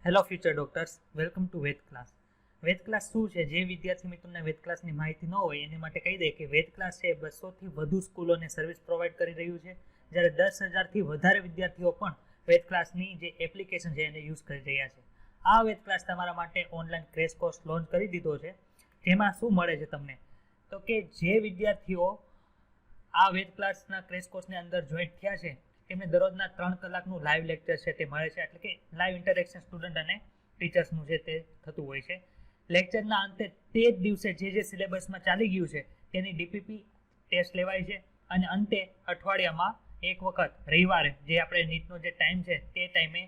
Hello future doctors, welcome to Ved class. Ved class શું છે? જે વિદ્યાર્થી મિત્રોને વેદ ક્લાસની માહિતી ન હોય એની માટે કહી દે કે વેદ ક્લાસ છે 200થી વધુ સ્કૂલોને સર્વિસ પ્રોવાઈડ કરી રહ્યું છે, જ્યારે 10,000થી વધારે વિદ્યાર્થીઓ પણ વેદ ક્લાસની જે એપ્લિકેશન છે એને યુઝ કરી રહ્યા છે. આ વેદ ક્લાસ તમારા માટે ઓનલાઈન ક્રેશ કોર્સ લોન્ચ કરી દીધો છે. જેમાં શું મળે છે તમને? તો કે જે વિદ્યાર્થીઓ આ વેદ ક્લાસના ક્રેશ કોર્સની અંદર જોઈન્ટ થયા છે તેમને દરરોજના 3 કલાકનું લાઈવ લેક્ચર છે તે મળે છે, એટલે કે લાઈવ ઇન્ટરેક્શન સ્ટુડન્ટ અને ટીચર્સનું છે તે થતું હોય છે. લેક્ચરના અંતે તે જ દિવસે જે સિલેબસમાં ચાલી ગયું છે તેની ડીપીપી ટેસ્ટ લેવાય છે, અને અંતે અઠવાડિયામાં એક વખત રવિવારે જે આપણે નીટનો જે ટાઈમ છે તે ટાઈમે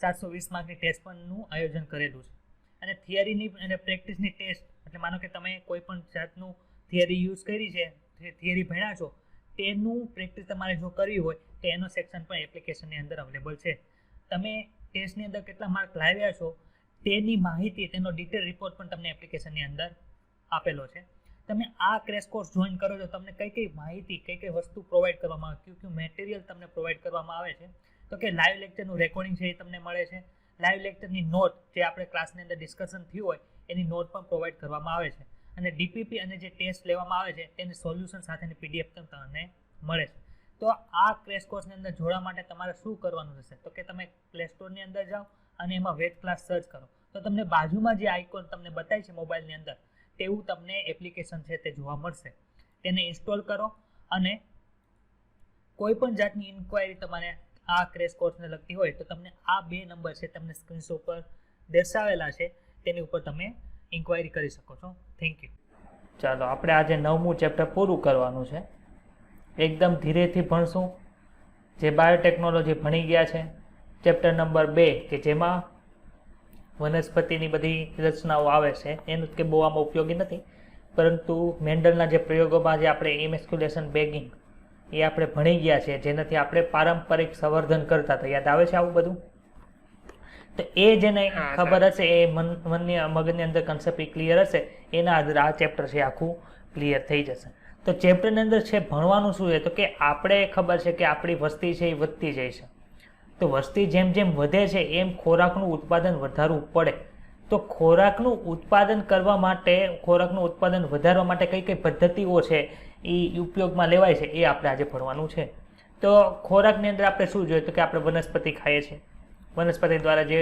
720 માર્કની ટેસ્ટ પણનું આયોજન કરેલું છે. અને થિયરીની અને પ્રેક્ટિસની ટેસ્ટ, એટલે માનો કે તમે કોઈ પણ જાતનું થિયરી યુઝ કરી છે, થિયરી ભણ્યા છો, તેનું પ્રેક્ટિસ તમારે જો કરવી હોય તો એનો સેક્શન પણ એપ્લિકેશનની અંદર અવેલેબલ છે. તમે ટેસ્ટની અંદર કેટલા માર્ક લાવ્યા છો તેની માહિતી, તેનો ડિટેલ રિપોર્ટ પણ તમને એપ્લિકેશનની અંદર આપેલો છે. તમે આ ક્રેશ કોર્સ જોઈન કરો છો, તમને કઈ કઈ માહિતી, કઈ કઈ વસ્તુ પ્રોવાઈડ કરવામાં આવે, કયું કયું મટીરિયલ તમને પ્રોવાઈડ કરવામાં આવે છે? તો કે લાઈવ લેક્ચરનું રેકોર્ડિંગ છે એ તમને મળે છે. લાઈવ લેક્ચરની નોટ, જે આપણે ક્લાસની અંદર ડિસ્કશન થયું હોય એની નોટ પણ પ્રોવાઈડ કરવામાં આવે છે. અને ડીપીપી અને જે ટેસ્ટ લેવામાં આવે છે તેની સોલ્યુશન સાથેની પીડીએફ પણ તમને મળે છે. તો આ ક્રેશ કોર્સની અંદર જોડવા માટે તમારે શું કરવાનું થશે? તો કે તમે પ્લે સ્ટોરની અંદર જાઓ અને એમાં વેદ ક્લાસ સર્ચ કરો, તો તમને બાજુમાં જે આઇકોન તમને બતાય છે મોબાઈલની અંદર, તેવું તમને એપ્લિકેશન છે તે જોવા મળશે. તેને ઇન્સ્ટોલ કરો, અને કોઈ પણ જાતની ઇન્ક્વાયરી તમારે આ ક્રેશ કોર્સને લગતી હોય તો તમને આ 2 નંબર છે તમને સ્ક્રીનશોટ પર દર્શાવેલા છે, તેની ઉપર તમે ઇન્ક્વાયરી કરી શકો છો. Thank you. ચાલો આપણે આજે 9મું ચેપ્ટર પૂરું કરવાનું છે. એકદમ ધીરેથી ભણશું. જે બાયોટેકનોલોજી ભણી ગયા છે, ચેપ્ટર નંબર 2 કે જેમાં વનસ્પતિની બધી રચનાઓ આવે છે, એનું કે બહુ આમાં ઉપયોગી નથી, પરંતુ મેન્ડલના જે પ્રયોગોમાં જે આપણે ઇમેસ્ક્યુલેશન બેગિંગ એ આપણે ભણી ગયા છે, જેનાથી આપણે પારંપરિક સંવર્ધન કરતા હતા. યાદ આવે છે આવું બધું? તો એ જેને ખબર હશે, એ મગજની અંદર કન્સેપ્ટ ક્લિયર હશે, એના અંદર આ ચેપ્ટર છે આખું ક્લિયર થઈ જશે. તો ચેપ્ટરની અંદર છે ભણવાનું શું છે? તો કે આપણે ખબર છે કે આપણી વસ્તી છે એ વધતી જાય છે. તો વસ્તી જેમ જેમ વધે છે એમ ખોરાકનું ઉત્પાદન વધારવું પડે. તો ખોરાકનું ઉત્પાદન કરવા માટે, ખોરાકનું ઉત્પાદન વધારવા માટે કઈ કઈ પદ્ધતિઓ છે એ ઉપયોગમાં લેવાય છે, એ આપણે આજે ભણવાનું છે. તો ખોરાકની અંદર આપણે શું જોઈએ? તો કે આપણે વનસ્પતિ ખાઈએ છીએ. વનસ્પતિ દ્વારા જે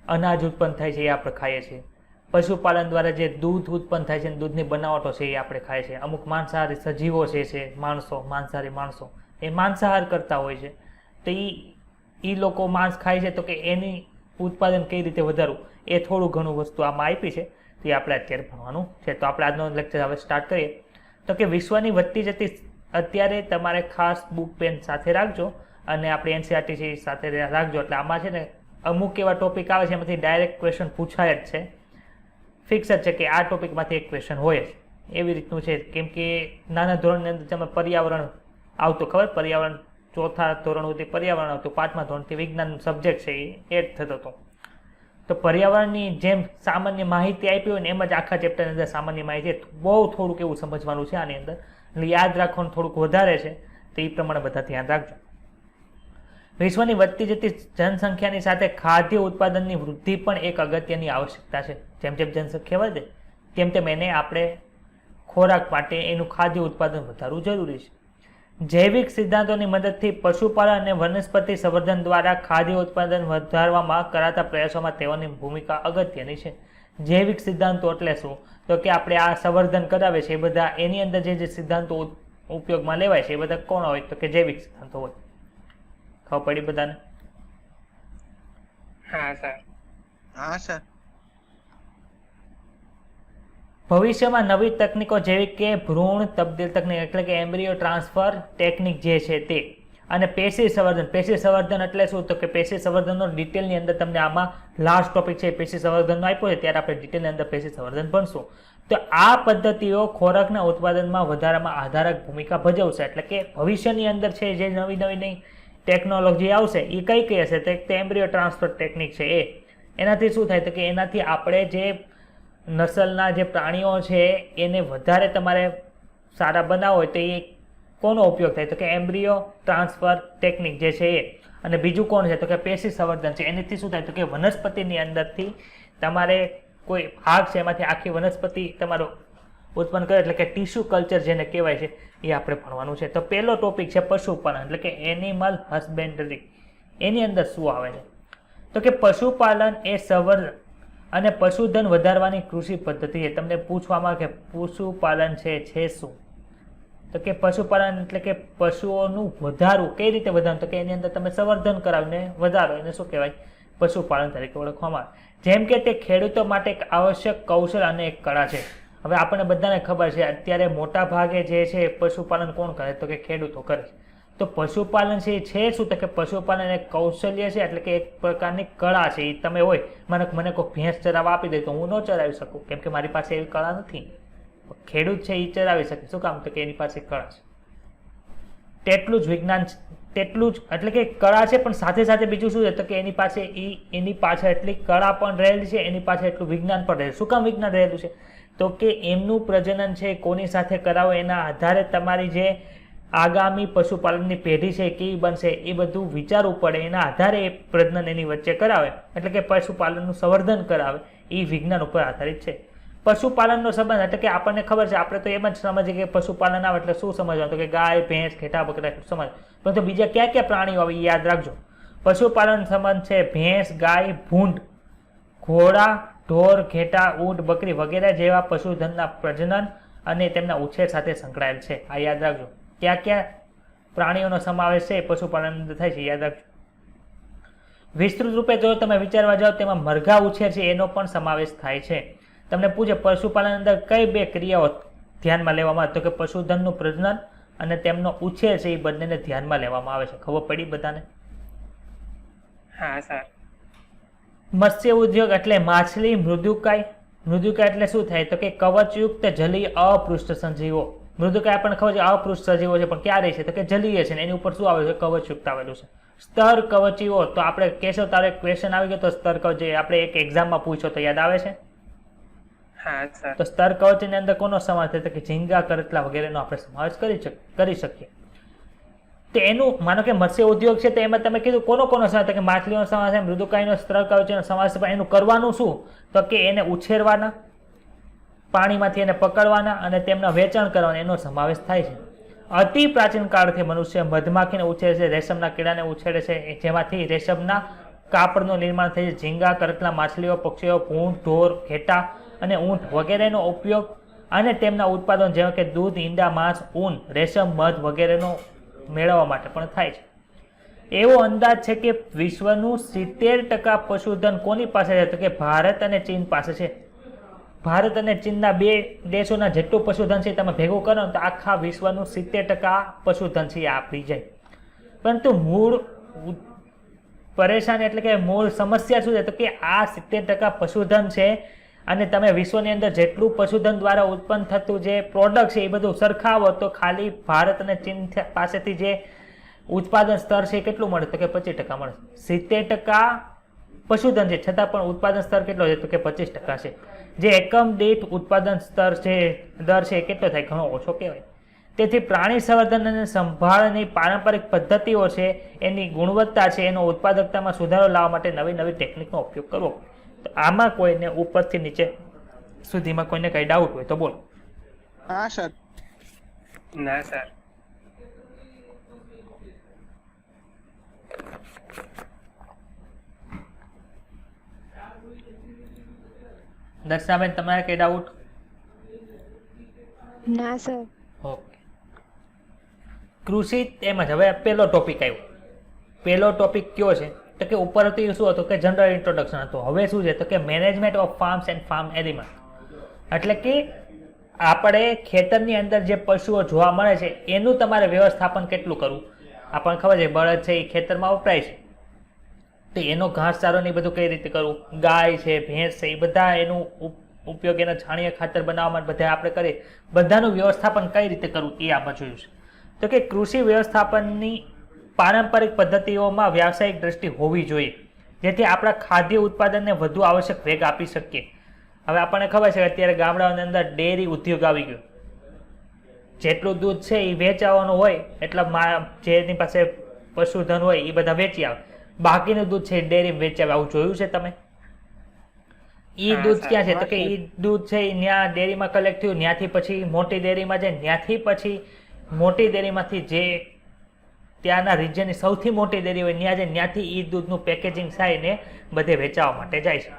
અનાજ ઉત્પન્ન થાય છે એ આપણે ખાઈએ છીએ. પશુપાલન દ્વારા જે દૂધ ઉત્પન્ન થાય છે, દૂધની બનાવટો છે એ આપણે ખાઈએ છીએ. અમુક માંસાહારી સજીવો છે માંસાહારી માણસો, એ માંસાહાર કરતા હોય છે. તો એ લોકો માંસ ખાય છે, તો કે એની ઉત્પાદન કઈ રીતે વધારવું, એ થોડું ઘણું વસ્તુ આમાં આપી છે, તો એ આપણે અત્યારે ભણવાનું છે. તો આપણે આજનો લેક્ચર હવે સ્ટાર્ટ કરીએ. તો કે વિશ્વની વધતી જતી, અત્યારે તમારે ખાસ બુક પેન સાથે રાખજો, અને આપણે એનસીઆરટી છે સાથે રાખજો. એટલે આમાં છે ને અમુક એવા ટોપિક આવે છે એમાંથી ડાયરેક્ટ ક્વેશ્ચન પૂછાય જ છે. ફિક્સ જ છે કે આ ટોપિકમાંથી એક ક્વેશ્ચન હોય જ, એવી રીતનું છે. કેમ કે નાના ધોરણની અંદર તમે પર્યાવરણ આવતું, ખબર? પર્યાવરણ 4થા ધોરણ સુધી પર્યાવરણ આવતું, 5મા ધોરણથી વિજ્ઞાન સબ્જેક્ટ છે એ એડ થતો હતો. તો પર્યાવરણની જેમ સામાન્ય માહિતી આપી હોય ને એમ જ આખા ચેપ્ટરની અંદર સામાન્ય માહિતી, બહુ થોડુંક એવું સમજવાનું છે આની અંદર, એટલે યાદ રાખવાનું થોડુંક વધારે છે. તો એ પ્રમાણે બધા ધ્યાન રાખજો. વિશ્વની વધતી જતી જનસંખ્યાની સાથે ખાદ્ય ઉત્પાદનની વૃદ્ધિ પણ એક અગત્યની આવશ્યકતા છે. જેમ જેમ જનસંખ્યા વધે તેમ તેમ એને આપણે ખોરાક માટે એનું ખાદ્ય ઉત્પાદન વધારવું જરૂરી છે. જૈવિક સિદ્ધાંતોની મદદથી પશુપાલન અને વનસ્પતિ સંવર્ધન દ્વારા ખાદ્ય ઉત્પાદન વધારવામાં કરાતા પ્રયાસોમાં તેઓની ભૂમિકા અગત્યની છે. જૈવિક સિદ્ધાંતો એટલે શું? તો કે આપણે આ સંવર્ધન કરાવે છે એ બધા, એની અંદર જે સિદ્ધાંતો ઉપયોગમાં લેવાય છે એ બધા કોણ હોય? તો કે જૈવિક સિદ્ધાંતો હોય. ખબર પડી બધાને? હા સર. ભવિષ્યમાં નવી તકનીકો જેવી કે ભ્રૂણ તબદીલ તકનીક, એટલે કે એમ્બ્રિયો ટ્રાન્સફર ટેકનિક જે છે તે, અને પેશી સંવર્ધન. પેશી સંવર્ધન એટલે શું? તો કે પેશી સંવર્ધનનો ડિટેલની અંદર તમને આમાં લાસ્ટ ટોપિક છે પેશી સંવર્ધનનો આપ્યો છે, ત્યારે આપણે ડિટેલની અંદર પેશી સંવર્ધન ભણશું. તો આ પદ્ધતિઓ ખોરાકના ઉત્પાદનમાં વધારામાં આધારક ભૂમિકા ભજવશે. એટલે કે ભવિષ્યની અંદર છે જે નવી ટેકનોલોજી આવશે એ કઈ હશે? તો એમ્બ્રિયો ટ્રાન્સફર ટેકનિક છે એ. એનાથી શું થાય? તો કે એનાથી આપણે જે નસલના જે પ્રાણીઓ છે એને વધારે તમારે સારા બનાવો હોય તો એ કોનો ઉપયોગ થાય? તો કે એમ્બ્રિયો ટ્રાન્સફર ટેકનિક જે છે એ. અને બીજું કોણ છે? તો કે પેશી સંવર્ધન છે. એનાથી શું થાય? તો કે વનસ્પતિની અંદરથી તમારે કોઈ ભાગ છે એમાંથી આખી વનસ્પતિ તમારો ઉત્પન્ન કરે, એટલે કે ટીસ્યુ કલ્ચર જેને કહેવાય છે, એ આપણે ભણવાનું છે. તો પહેલો ટોપિક છે પશુપાલન, એટલે કે એનિમલ હસબેન્ડરી. એની અંદર શું આવે છે? તો કે પશુપાલન એ સંવર્ધન અને પશુધન વધારવાની કૃષિ પદ્ધતિ છે. તમને પૂછવામાં કે પશુપાલન છે શું? તો કે પશુપાલન એટલે કે પશુઓનું વધારવું. કઈ રીતે વધારવું? તો કે એની અંદર તમે સંવર્ધન કરાવીને વધારો, એને શું કહેવાય? પશુપાલન તરીકે ઓળખવામાં આવે. જેમ કે તે ખેડૂતો માટે એક આવશ્યક કૌશલ અને એક કળા છે. હવે આપણને બધાને ખબર છે અત્યારે મોટા ભાગે જે છે પશુપાલન કોણ કરે? તો કે ખેડૂતો કરે છે. તો પશુપાલન છે શું? તો કે પશુપાલન એક કૌશલ્ય છે, એટલે કે એક પ્રકારની કળા છે. એ તમે હોય મને કોઈ ભેંસ ચરાવવા આપી દે તો હું ન ચરાવી શકું, કેમ કે મારી પાસે એવી કળા નથી. ખેડૂત છે એ ચરાવી શકે. શું કામ? તો કે એની પાસે કળા છે. તેટલું જ વિજ્ઞાન, તેટલું જ એટલે કે કળા છે, પણ સાથે સાથે બીજું શું છે? તો કે એની પાસે એની પાછળ એટલી કળા પણ રહેલી છે, એની પાસે એટલું વિજ્ઞાન પણ રહેલું. શું કામ વિજ્ઞાન રહેલું છે? તો કે એમનું પ્રજનન છે કોની સાથે કરાવો, એના આધારે તમારી જે આગામી પશુપાલનની પેઢી છે કેવી બનશે એ બધું વિચારવું પડે. એના આધારે એ પ્રજનન એની વચ્ચે કરાવે, એટલે કે પશુપાલનનું સંવર્ધન કરાવે. એ વિજ્ઞાન ઉપર આધારિત છે. પશુપાલનનો સંબંધ એટલે કે આપણને ખબર છે, આપણે તો એમ જ સમજીએ કે પશુપાલન આવે એટલે શું સમજવાનું? તો કે ગાય, ભેંસ, ઘેટા, બકરા સમજ. પરંતુ બીજા કયા કયા પ્રાણીઓ આવે એ યાદ રાખજો. પશુપાલન સંબંધ છે ભેંસ, ગાય, ભૂંડ, ઘોડા, ઢોર, ઘેટા, ઊંટ, બકરી વગેરે જેવા પશુધનના પ્રજનન અને તેમના ઉછેર સાથે સંકળાયેલ છે. આ યાદ રાખજો. કયા કયા પ્રાણીઓનો સમાવેશ છે પશુપાલન અંદર થાય છે, યાદ રાખજો. વિસ્તૃત રૂપે જો તમે વિચારવા જાઓ તેમાં મરઘા ઉછેર છે એનો પણ સમાવેશ થાય છે. તમને પૂછે પશુપાલન અંદર કઈ બે ક્રિયાઓ ધ્યાનમાં લેવામાં આવે? તો કે પશુધનનું પ્રજનન અને તેમનો ઉછેર છે એ બંનેને ધ્યાનમાં લેવામાં આવે છે. ખબર પડી બધાને? હા સર. મત્સ્ય ઉદ્યોગ એટલે માછલી, મૃદુકાય. મૃદુકાય એટલે શું થાય? તો કે કવચયુક્ત જલીય અપૃષ્ઠ સજીવો. મૃદુકાય આપણને ખબર છે અપૃષ્ઠ સજીવો છે, પણ ક્યાં રહે છે? તો કે જલીય છે ને એની ઉપર શું આવે છે? કવચયુક્ત આવેલું છે. સ્તર કવચીઓ તો આપણે કહેશો તારે ક્વેશ્ચન આવી ગયો તો સ્તર કવચ આપણે એક એક્ઝામમાં પૂછ્યો તો યાદ આવે છે? હા સર. તો સ્તર કવચની અંદર કોનો સમાવેશ થાય? તો કે ઝીંગા, કરચલા વગેરેનો આપણે સમાવેશ કરી શકીએ. તો એનું માનો કે મત્સ્ય ઉદ્યોગ છે તો એમાં તમે કીધું કોનો સમાવેશ? તો કે માછલીનો સમાવેશ, મૃદુકાયનો, સ્તર કવચનો સમાવેશ. પણ એનું કરવાનું શું? તો કે એને ઉછેરવાના, પાણીમાંથી એને પકડવાના અને તેમના વેચાણ કરવાના, એનો સમાવેશ થાય છે. અતિ પ્રાચીન કાળથી મનુષ્ય મધમાખીને ઉછેરે છે, રેશમના કીડાને ઉછેરે છે, જેમાંથી રેશમના કાપડનું નિર્માણ થાય છે. ઝીંગા, કરચલા, માછલીઓ, પક્ષીઓ, ભૂંડ, ઢોર, ઘેટા અને ઊંટ વગેરેનો ઉપયોગ અને તેમના ઉત્પાદન જેવા કે દૂધ, ઈંડા, માંસ, ઊન, રેશમ, મધ વગેરેનો મેળવવા માટે પણ થાય છે. એવો અંદાજ છે કે વિશ્વનું 70% પશુધન કોની પાસે છે? તો કે ભારત અને ચીન પાસે છે. ભારત અને ચીનના બે દેશોના જેટલું પશુધન છે તમે ભેગું કરો તો આખા વિશ્વનું 70% પશુધન છે એ આપી જાય. પરંતુ મૂળ પરેશાની એટલે કે મૂળ સમસ્યા શું છે? તો કે આ 70% પશુધન છે અને તમે વિશ્વની અંદર જેટલું પશુધન દ્વારા ઉત્પન્ન થતું જે પ્રોડક્ટ છે એ બધું સરખાવો તો ખાલી ભારત અને ચીન પાસેથી જે ઉત્પાદન સ્તર છે એ કેટલું મળે? તો કે 25% મળે. 70% પશુધન છે છતાં પણ ઉત્પાદન સ્તર કેટલો છે? તો કે 25% છે. જે એકમ દીઠ ઉત્પાદન સ્તર છે દર છે એ કેટલો થાય? ઘણો ઓછો કહેવાય. તેથી પ્રાણી સંવર્ધન અને સંભાળની પારંપરિક પદ્ધતિઓ છે એની ગુણવત્તા છે એનો ઉત્પાદકતામાં સુધારો લાવવા માટે નવી નવી ટેકનિકનો ઉપયોગ કરવો. તો આમાં કોઈને ઉપરથી નીચે સુધીમાં કોઈને કઈ ડાઉટ હોય તો બોલો. હા સર. ના સર. દર્શનાબેન તમારે કઈ ડાઉટ? ના સર. ઓકે. કૃષિ તેમજ હવે પહેલો ટોપિક આવ્યો. પહેલો ટોપિક કયો છે? તો કે ઉપરથી શું હતું કે જનરલ ઇન્ટ્રોડક્શન હતું. હવે શું છે? તો કે management of farms and farm animal. એટલે કે આપણે ખેતરની અંદર જે પશુઓ જોવા મળે છે એનું તમારે વ્યવસ્થાપન કેટલું કરવું? આપણને ખબર છે બળદ છે એ ખેતરમાં વપરાય છે, તો એનો ઘાસચારો ને બધું કઈ રીતે કરવું? ગાય છે, ભેંસ છે, એ બધા એનું ઉપયોગ એના છાણિયા ખાતર બનાવવા માટે બધા આપણે કરીએ. બધાનું વ્યવસ્થાપન કઈ રીતે કરવું એ આપણે જોયું છે. તો કે કૃષિ વ્યવસ્થાપનની પારંપરિક પદ્ધતિઓમાં વ્યાવસાયિક દ્રષ્ટિ હોવી જોઈએ, જેથી આપણા ખાદ્ય ઉત્પાદનને વધુ આવશ્યક વેગ આપી શકીએ. હવે આપણને ખબર છે કે અત્યારે ગામડાઓની અંદર ડેરી ઉદ્યોગ આવી ગયો, જેટલું દૂધ છે એ વેચાવાનું હોય એટલા જેની પાસે પશુધન હોય એ બધા વેચી આવે, બાકીનું દૂધ છે ડેરી વેચી આવે. આવું જોયું છે તમે? ઈ હા, દૂધ સર. ક્યાં છે? તો કે ઈ દૂધ છે ઈ ત્યાં ડેરીમાં કલેક્ટ થયું, ત્યાંથી પછી મોટી ડેરીમાં જાય, ત્યાંથી પછી મોટી ડેરીમાંથી જે ત્યાંના રીજ્યની સૌથી મોટી ડેરી હોય ત્યાં જાય, ત્યાંથી ઈ દૂધનું પેકેજિંગ થાય ને બધે વેચાવા માટે જાય છે.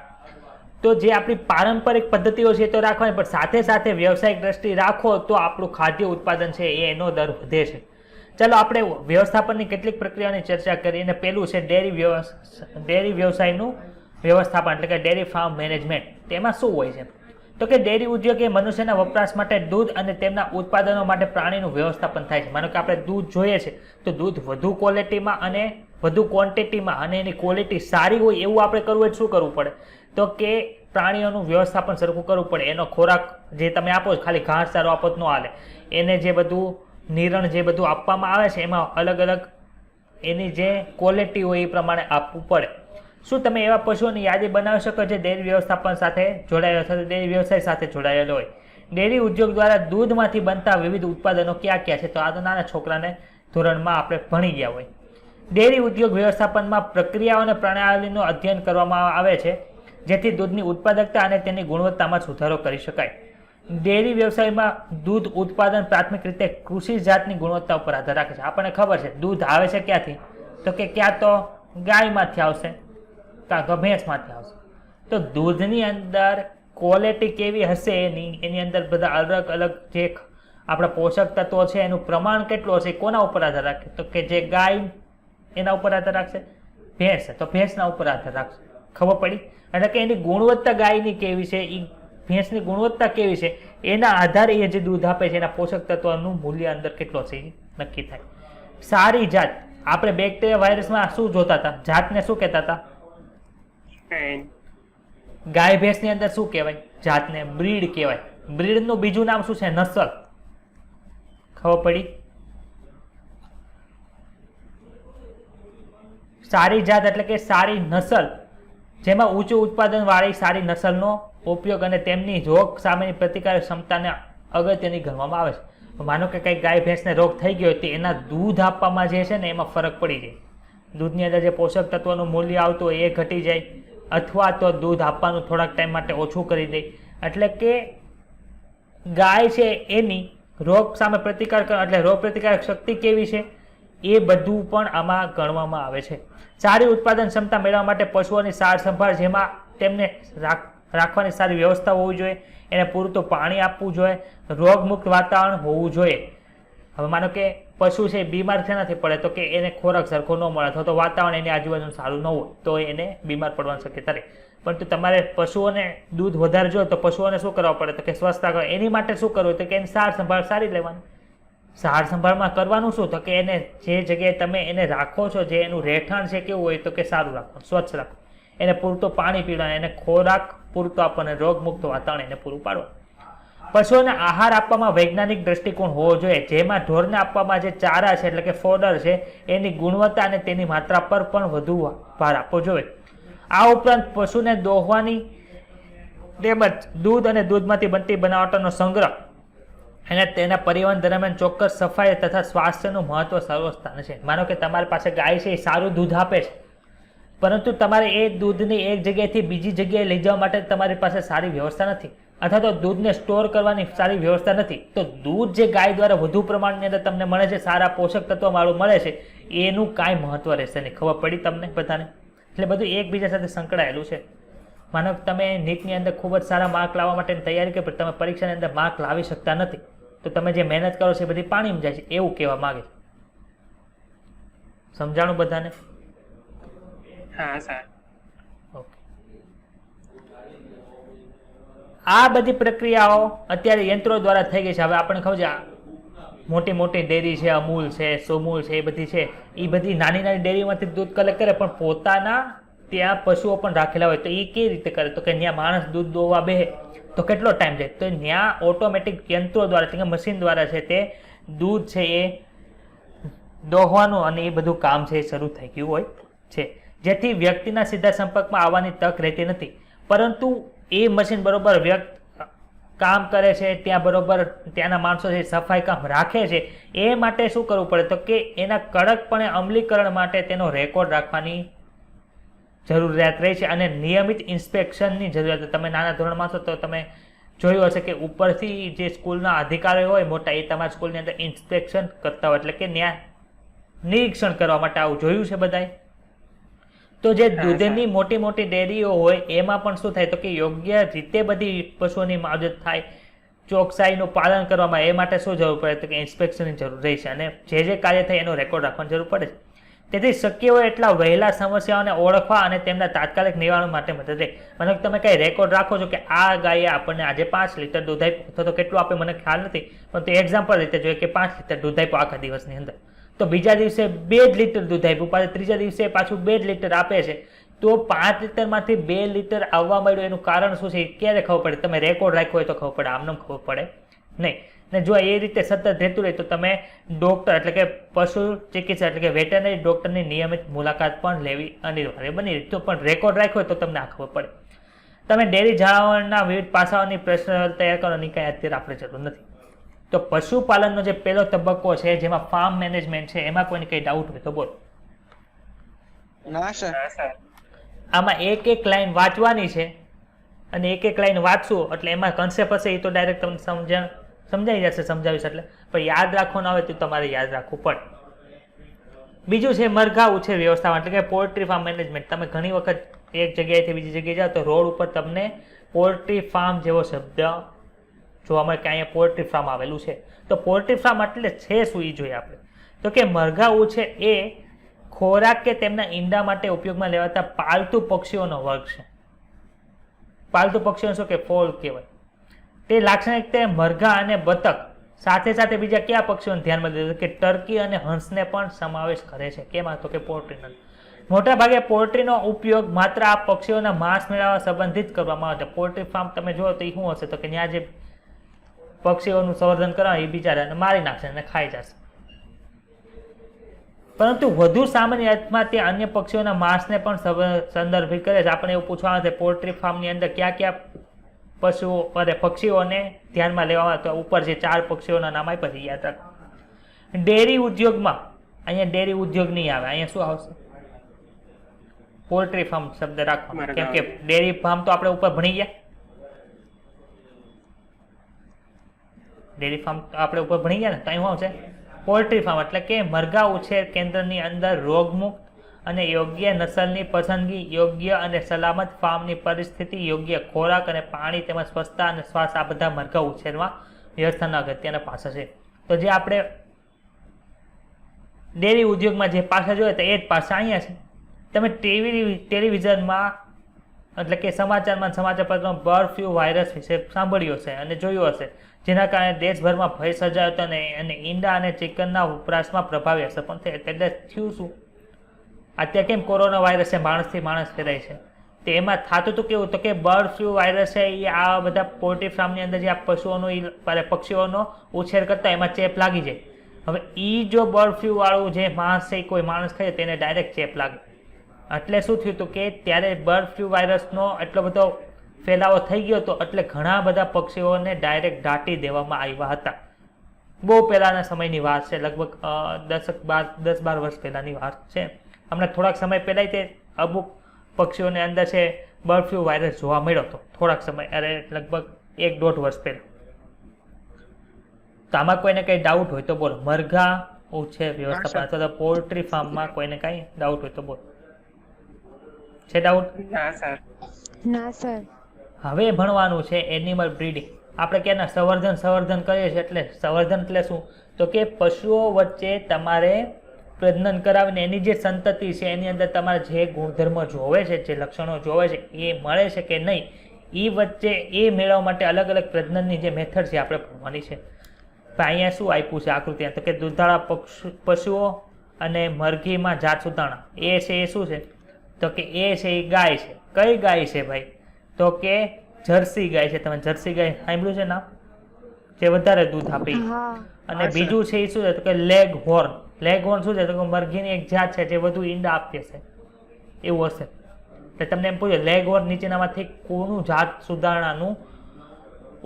તો જે આપણી પારંપરિક પદ્ધતિઓ છે એ તો રાખવાની, પણ સાથે સાથે વ્યવસાયિક દ્રષ્ટિ રાખો તો આપણું ખાદ્ય ઉત્પાદન છે એનો દર વધે છે. ચાલો આપણે વ્યવસ્થાપનની કેટલીક પ્રક્રિયાની ચર્ચા કરીએ. અને પહેલું છે ડેરી વ્યવસાયનું વ્યવસ્થાપન એટલે કે ડેરી ફાર્મ મેનેજમેન્ટ. તેમાં શું હોય છે? તો કે ડેરી ઉદ્યોગ એ મનુષ્યના વપરાશ માટે દૂધ અને તેમના ઉત્પાદનો માટે પ્રાણીનું વ્યવસ્થાપન થાય છે. માનો કે આપણે દૂધ જોઈએ છે તો દૂધ વધુ ક્વોલિટીમાં અને વધુ ક્વોન્ટિટીમાં અને એની ક્વોલિટી સારી હોય એવું આપણે કરવું હોય શું કરવું પડે? તો કે પ્રાણીઓનું વ્યવસ્થાપન સરખું કરવું પડે. એનો ખોરાક જે તમે આપો છો ખાલી ઘાસચારો આપો તો ન હાલે, એને જે બધું નિરણ જે બધું આપવામાં આવે છે એમાં અલગ અલગ એની જે ક્વોલિટી હોય એ પ્રમાણે આપવું પડે. શું તમે એવા પશુઓની યાદી બનાવી શકો જે ડેરી વ્યવસ્થાપન સાથે જોડાયેલો અથવા ડેરી વ્યવસાય સાથે જોડાયેલો હોય? ડેરી ઉદ્યોગ દ્વારા દૂધમાંથી બનતા વિવિધ ઉત્પાદનો ક્યાં ક્યાં છે? તો આ તો નાના છોકરાને ધોરણમાં આપણે ભણી ગયા હોય. ડેરી ઉદ્યોગ વ્યવસ્થાપનમાં પ્રક્રિયાઓ અને પ્રણાલીનું અધ્યયન કરવામાં આવે છે જેથી દૂધની ઉત્પાદકતા અને તેની ગુણવત્તામાં સુધારો કરી શકાય. ડેરી વ્યવસાયમાં દૂધ ઉત્પાદન પ્રાથમિક રીતે કૃષિ જાતની ગુણવત્તા ઉપર આધાર રાખે છે. આપણને ખબર છે દૂધ આવે છે ક્યાંથી? તો કે ક્યાં તો ગાયમાંથી આવશે કાં તો ભેંસમાંથી આવશે. તો દૂધની અંદર ક્વોલિટી કેવી હશે એની અંદર બધા અલગ અલગ જે આપણા પોષક તત્વો છે એનું પ્રમાણ કેટલું હશે કોના ઉપર આધાર રાખે? તો કે જે ગાય એના ઉપર આધાર રાખશે, ભેંસ તો ભેંસના ઉપર આધાર રાખશે. ખબર પડી? એટલે કે એની ગુણવત્તા ગાયની કેવી છે, એ ભેંસની ગુણવત્તા કેવી છે, એના આધારે એ જે દૂધ આપે છે એના પોષક તત્વોનું મૂલ્ય અંદર કેટલો છે એ નક્કી થાય. સારી જાત, આપણે બેક્ટેરિયા વાયરસમાં શું જોતા હતા? જાતને શું કહેતા હતા? ગાય ભેંસની અંદર શું કહેવાય? જાતને બ્રીડ કહેવાય. બ્રીડનું બીજું નામ શું છે? નસલ. ખબર પડી? સારી જાત એટલે કે સારી નસલ, જેમાં ઊંચું ઉત્પાદન વાળી સારી નસલનો ઉપયોગ અને તેમની રોગ સામેની પ્રતિકારક ક્ષમતાને અગત્યની ગણવામાં આવે છે. માનો કે કંઈક ગાય ભેંસને રોગ થઈ ગયો તો એના દૂધ આપવામાં જે છે ને એમાં ફરક પડી જાય. દૂધની અંદર જે પોષક તત્વોનું મૂલ્ય આવતું હોય એ ઘટી જાય, અથવા તો દૂધ આપવાનું થોડાક ટાઈમ માટે ઓછું કરી દે. એટલે કે ગાય છે એની રોગ સામે પ્રતિકાર એટલે રોગ પ્રતિકારક શક્તિ કેવી છે એ બધું પણ આમાં ગણવામાં આવે છે. સારી ઉત્પાદન ક્ષમતા મેળવવા માટે પશુઓની સાર સંભાળ, જેમાં તેમને રાખવાની સારી વ્યવસ્થા હોવી જોઈએ, એને પૂરતું પાણી આપવું જોઈએ, રોગમુક્ત વાતાવરણ હોવું જોઈએ. હવે માનો કે પશુ છે બીમાર શેનાથી પડે? તો કે એને ખોરાક સરખો ન મળે અથવા તો વાતાવરણ એની આજુબાજુ સારું ન હોય તો એને બીમાર પડવાની શક્યતા રહે. પરંતુ તમારે પશુઓને દૂધ વધારે જોઈએ તો પશુઓને શું કરવા પડે? તો કે સ્વસ્થતા કરવા. એની માટે શું કરવું? તો કે એની સાર સંભાળ સારી લેવાની. સાર સંભાળમાં કરવાનું શું? તો કે એને જે જગ્યાએ તમે એને રાખો છો, જે એનું રહેઠાણ છે કેવું હોય? તો કે સારું રાખો, સ્વચ્છ રાખો, એને પૂરતું પાણી પીવાનું, એને ખોરાક પૂરતો આપવાનો, રોગમુક્ત વાતાવરણ એને પૂરું પાડવું. પશુઓને આહાર આપવામાં વૈજ્ઞાનિક દ્રષ્ટિકોણ હોવો જોઈએ, જેમાં ઢોરને આપવામાં જે ચારા છે એટલે કે ફોડર છે એની ગુણવત્તા અને તેની માત્રા પર પણ વધુ ભાર આપવો જોઈએ. આ ઉપરાંત પશુને દોહવાની તેમજ દૂધ અને દૂધમાંથી બનતી બનાવટોનો સંગ્રહ અને તેના પરિવહન દરમિયાન ચોક્કસ સફાઈ તથા સ્વાસ્થ્યનું મહત્વ સર્વસ્થાન છે. માનો કે તમારી પાસે ગાય છે એ સારું દૂધ આપે છે, પરંતુ તમારે એ દૂધને એક જગ્યાએથી બીજી જગ્યાએ લઈ જવા માટે તમારી પાસે સારી વ્યવસ્થા નથી, અથવા તો દૂધને સ્ટોર કરવાની સારી વ્યવસ્થા નથી, તો દૂધ જે ગાય દ્વારા વધુ પ્રમાણની અંદર તમને મળે છે, સારા પોષક તત્વો વાળું મળે છે, એનું કાંઈ મહત્વ રહેશે નહીં. ખબર પડી તમને બધાને? એટલે બધું એકબીજા સાથે સંકળાયેલું છે. માનો કે તમે નીટની અંદર ખૂબ જ સારા માર્ક લાવવા માટેની તૈયારી કરી, પણ તમે પરીક્ષાની અંદર માર્ક લાવી શકતા નથી, તો તમે જે મહેનત કરો છો એ બધી પાણીમાં જાય છે એવું કહેવા માંગે છે. સમજાણું બધાને? હા સર. ઓકે. આ બધી પ્રક્રિયાઓ અત્યારે યંત્રો દ્વારા થઈ ગઈ છે. હવે આપણને ખબર છે મોટી મોટી ડેરી છે, અમૂલ છે, સોમૂલ છે, એ બધી છે, એ બધી નાની નાની ડેરીમાંથી દૂધ કલેક્ટ કરે, પણ પોતાના ત્યાં પશુઓ પણ રાખેલા હોય તો એ કેવી રીતે કરે? તો કે ત્યાં માણસ દૂધ દોવા બેસે તો કેટલો ટાઈમ જાય? તો ત્યાં ઓટોમેટિક યંત્રો દ્વારા એટલે કે મશીન દ્વારા છે તે દૂધ છે એ દોહવાનું અને એ બધું કામ છે એ શરૂ થઈ ગયું હોય છે, જેથી વ્યક્તિના સીધા સંપર્કમાં આવવાની તક રહેતી નથી. પરંતુ એ મશીન બરોબર કામ કરે છે ત્યાં બરોબર ત્યાંના માણસો છે સફાઈ કામ રાખે છે, એ માટે શું કરવું પડે તો કે એના કડકપણે અમલીકરણ માટે તેનો રેકોર્ડ રાખવાની જરૂરિયાત રહે છે અને નિયમિત ઇન્સ્પેક્શનની જરૂરિયાત. તમે નાના ધોરણમાં છો તો તમે જોયું હશે કે ઉપરથી જે સ્કૂલના અધિકારીઓ હોય મોટા, એ તમારા સ્કૂલની અંદર ઇન્સ્પેક્શન કરતા હોય, એટલે કે ત્યાં નિરીક્ષણ કરવા માટે આવું જોયું છે બધાએ. તો જે દૂધની મોટી મોટી ડેરીઓ હોય એમાં પણ શું થાય તો કે યોગ્ય રીતે બધી પશુઓની માવજત થાય, ચોકસાઈનું પાલન કરવામાં, એ માટે શું જરૂર પડે તો કે ઇન્સ્પેક્શનની જરૂર રહે છે અને જે કાર્ય થાય એનો રેકોર્ડ રાખવાની જરૂર પડે છે. તેથી શક્ય હોય એટલા વહેલા સમસ્યાઓને ઓળખવા અને તેમના તાત્કાલિક નિવારણ માટે મદદ રહે. મને તમે કઈ રેકોર્ડ રાખો છો કે આ ગાયે આપણને આજે 5 લીટર દૂધ આપ્યું, અથવા તો કેટલું આપે મને ખ્યાલ નથી, પણ તો એક્ઝામ્પલ રીતે જોઈએ કે 5 લીટર દૂધ આપ્યું આખા દિવસની અંદર, તો બીજા દિવસે 2 જ લીટર દૂધ આપ્યું, પાછું ત્રીજા દિવસે પાછું 2 જ લીટર આપે છે, તો 5 લીટરમાંથી 2 લીટર આવવા માંડ્યું એનું કારણ શું છે એ ક્યારે ખબર પડે? તમે રેકોર્ડ રાખ્યો હોય તો ખબર પડે, આમને ખબર પડે નહીં. ને જો એ રીતે સતત રહેતું રહે તો તમે ડૉક્ટર એટલે કે પશુ ચિકિત્સક એટલે કે વેટરનરી ડૉક્ટરની નિયમિત મુલાકાત પણ લેવી અનિવાર્ય બની રહી. તો પણ રેકોર્ડ રાખ્યો હોય તો તમને આ ખબર પડે. તમે ડેરી જાળવણીના વિવિધ પાસાઓની પ્રશ્ન તૈયાર કરવાની કંઈ અત્યારે આપણે જરૂર નથી. તો પશુપાલનનો જે પહેલો તબક્કો છે જેમાં ફાર્મ મેનેજમેન્ટ છે, એમાં કોઈને કંઈ ડાઉટ હોય તો બોલો. ના સર. હા સર. આમાં એક લાઈન વાંચવાની છે અને એક લાઈન વાંચશું એટલે એમાં કન્સેપ્ટ હશે એ તો ડાયરેક્ટ તમને સમજાઈ જશે, સમજાવીશ એટલે, પણ યાદ રાખવાનું આવે તો તમારે યાદ રાખવું પડે. બીજું છે મરઘા ઉછેર વ્યવસ્થામાં એટલે કે પોલ્ટ્રી ફાર્મ મેનેજમેન્ટ. તમે ઘણી વખત એક જગ્યાએથી બીજી જગ્યાએ જાઓ તો રોડ ઉપર તમને પોલ્ટ્રી ફાર્મ જેવો શબ્દ જોવા મળે કે અહીંયા પોલ્ટ્રી ફાર્મ આવેલું છે. તો પોલ્ટ્રી ફાર્મ એટલે છે શું એ જોઈએ આપણે. તો કે મરઘા ઉછેર એ ખોરાક કે તેમના ઈંડા માટે ઉપયોગમાં લેવાતા પાલતુ પક્ષીઓનો વર્ગ છે. પાલતુ પક્ષીઓ શું કે ફોલ કહેવાય. તે લાક્ષણિકતા મરઘા અને બતક સાથે સાથે બીજા કયા પક્ષીઓને ધ્યાનમાં લીધું કે ટર્કી અને હંસને પણ સમાવેશ કરે છે. કેમાં તો કે પોલ્ટ્રીનો. મોટા ભાગે પોલ્ટ્રીનો ઉપયોગ માત્ર આ પક્ષીઓના માંસ મેળવવા સંબંધિત કરવામાં આવે છે. પોલ્ટ્રી ફાર્મ તમે જુઓ તો એ શું હશે તો કે ત્યાં જે પક્ષીઓનું સંવર્ધન કરવા એ બિચારાને મારી નાખશે અને ખાઈ જશે. પરંતુ વધુ સામાન્ય અર્થમાં તે અન્ય પક્ષીઓના માંસને પણ સંદર્ભિત કરે છે. આપણે એવું પૂછવાનું છે પોલ્ટ્રી ફાર્મની અંદર કયા કયા પશુઓ અને પક્ષીઓને ધ્યાનમાં લેવામાં, તો ઉપર જે 4 પક્ષીઓના નામ આપ્યા છે યાદ રાખો. ડેરી ઉદ્યોગમાં અહીંયા ડેરી ઉદ્યોગ નહીં આવે, અહીંયા શું આવશે? પોલ્ટ્રી ફાર્મ શબ્દ રાખવાનો, કેમ કે ડેરી ફાર્મ તો આપણે ઉપર ભણી ગયા, ડેરી ફાર્મ તો આપણે ઉપર ભણી ગયા ને, તો અહીં શું આવશે? પોલ્ટ્રી ફાર્મ એટલે કે મરઘા ઉછેર કેન્દ્રની અંદર રોગમુક્ત અને યોગ્ય નસલની પસંદગી, યોગ્ય અને સલામત ફાર્મની પરિસ્થિતિ, યોગ્ય ખોરાક અને પાણી તેમજ સ્વચ્છતા અને શ્વાસ, આ બધા મરઘા ઉછેરમાં વ્યવસ્થાના અગત્યના પાસા છે. તો જે આપણે ડેરી ઉદ્યોગમાં જે પાસા જોઈએ તો એ જ પાસા અહીંયા છે. તમે ટેલિવિઝનમાં એટલે કે સમાચારમાં સમાચારપત્રમાં બર્ડ ફ્લૂ વાયરસ વિશે સાંભળ્યું હશે અને જોયું હશે, જેના કારણે દેશભરમાં ભય સર્જાયો હતો અને ઈંડા અને ચિકનના વપરાશમાં પ્રભાવી અસર પણ થઈ. એટલે થયું શું? અત્યારે કેમ કોરોના વાયરસ છે, માણસથી માણસ ફેરાય છે, તો એમાં થતું હતું કેવું તો કે બર્ડ ફ્લૂ વાયરસ છે એ આ બધા પોલ્ટ્રી ફાર્મની અંદર જે આ પશુઓનો પક્ષીઓનો ઉછેર કરતા એમાં ચેપ લાગી જાય. હવે એ જો બર્ડ ફ્લૂ વાળું જે માંસ છે કોઈ માણસ ખાય તેને ડાયરેક્ટ ચેપ લાગે. એટલે શું થયું હતું કે ત્યારે બર્ડ ફ્લૂ વાયરસનો એટલો બધો ફેલાવો થઈ ગયો હતો એટલે ઘણા બધા પક્ષીઓને ડાયરેક્ટ દાટી દેવામાં આવ્યા હતા. બહુ પહેલાના સમયની વાત છે, લગભગ 10-12 વર્ષ પહેલાની વાત છે. હમણાં થોડાક સમય પહેલાં તે અમુક પક્ષીઓને અંદર છે બર્ડ ફ્લૂ વાયરસ જોવા મળ્યો હતો થોડાક સમય, અરે લગભગ 1-1.5 વર્ષ પહેલાં. તો આમાં કોઈને કંઈ ડાઉટ હોય તો બોલો. મરઘા ઉછેર વ્યવસ્થાપન અથવા તો પોલ્ટ્રી ફાર્મમાં કોઈને કંઈ ડાઉટ હોય તો બોલો. છે ડાઉટ? ના સર. ના સર. હવે ભણવાનું છે એનિમલ બ્રીડિંગ. આપણે ક્યાંના સંવર્ધન કરીએ છીએ, એટલે સંવર્ધન એટલે શું તો કે પશુઓ વચ્ચે તમારે પ્રજનન કરાવીને એની જે સંતતિ છે એની અંદર તમારે જે ગુણધર્મ જોવે છે, જે લક્ષણો જોવે છે એ મળે છે કે નહીં, એ વચ્ચે એ મેળવવા માટે અલગ અલગ પ્રજનનની જે મેથડ છે આપણે ભણવાની છે. અહીંયા શું આપ્યું છે આકૃતિ તો કે દૂધાળા પશુઓ અને મરઘીમાં જાત સુધારણા. એ છે એ શું છે તો કે એ છે એ ગાય છે. કઈ ગાય છે ભાઈ તો કે જર્સી ગાય છે. તમે જર્સી ગાય સાંભળ્યું છે નામ? જે વધારે દૂધ આપે. અને બીજું છે એ શું છે તો કે લેગ હોર્ન. લેગ હોર્ન શું છે તો કે મરઘીની એક જાત છે જે વધુ ઈંડા આપતી હશે એવું હશે. એટલે તમને એમ પૂછે લેગ હોર્ન નીચેનામાંથી કોનું જાત સુધારણાનું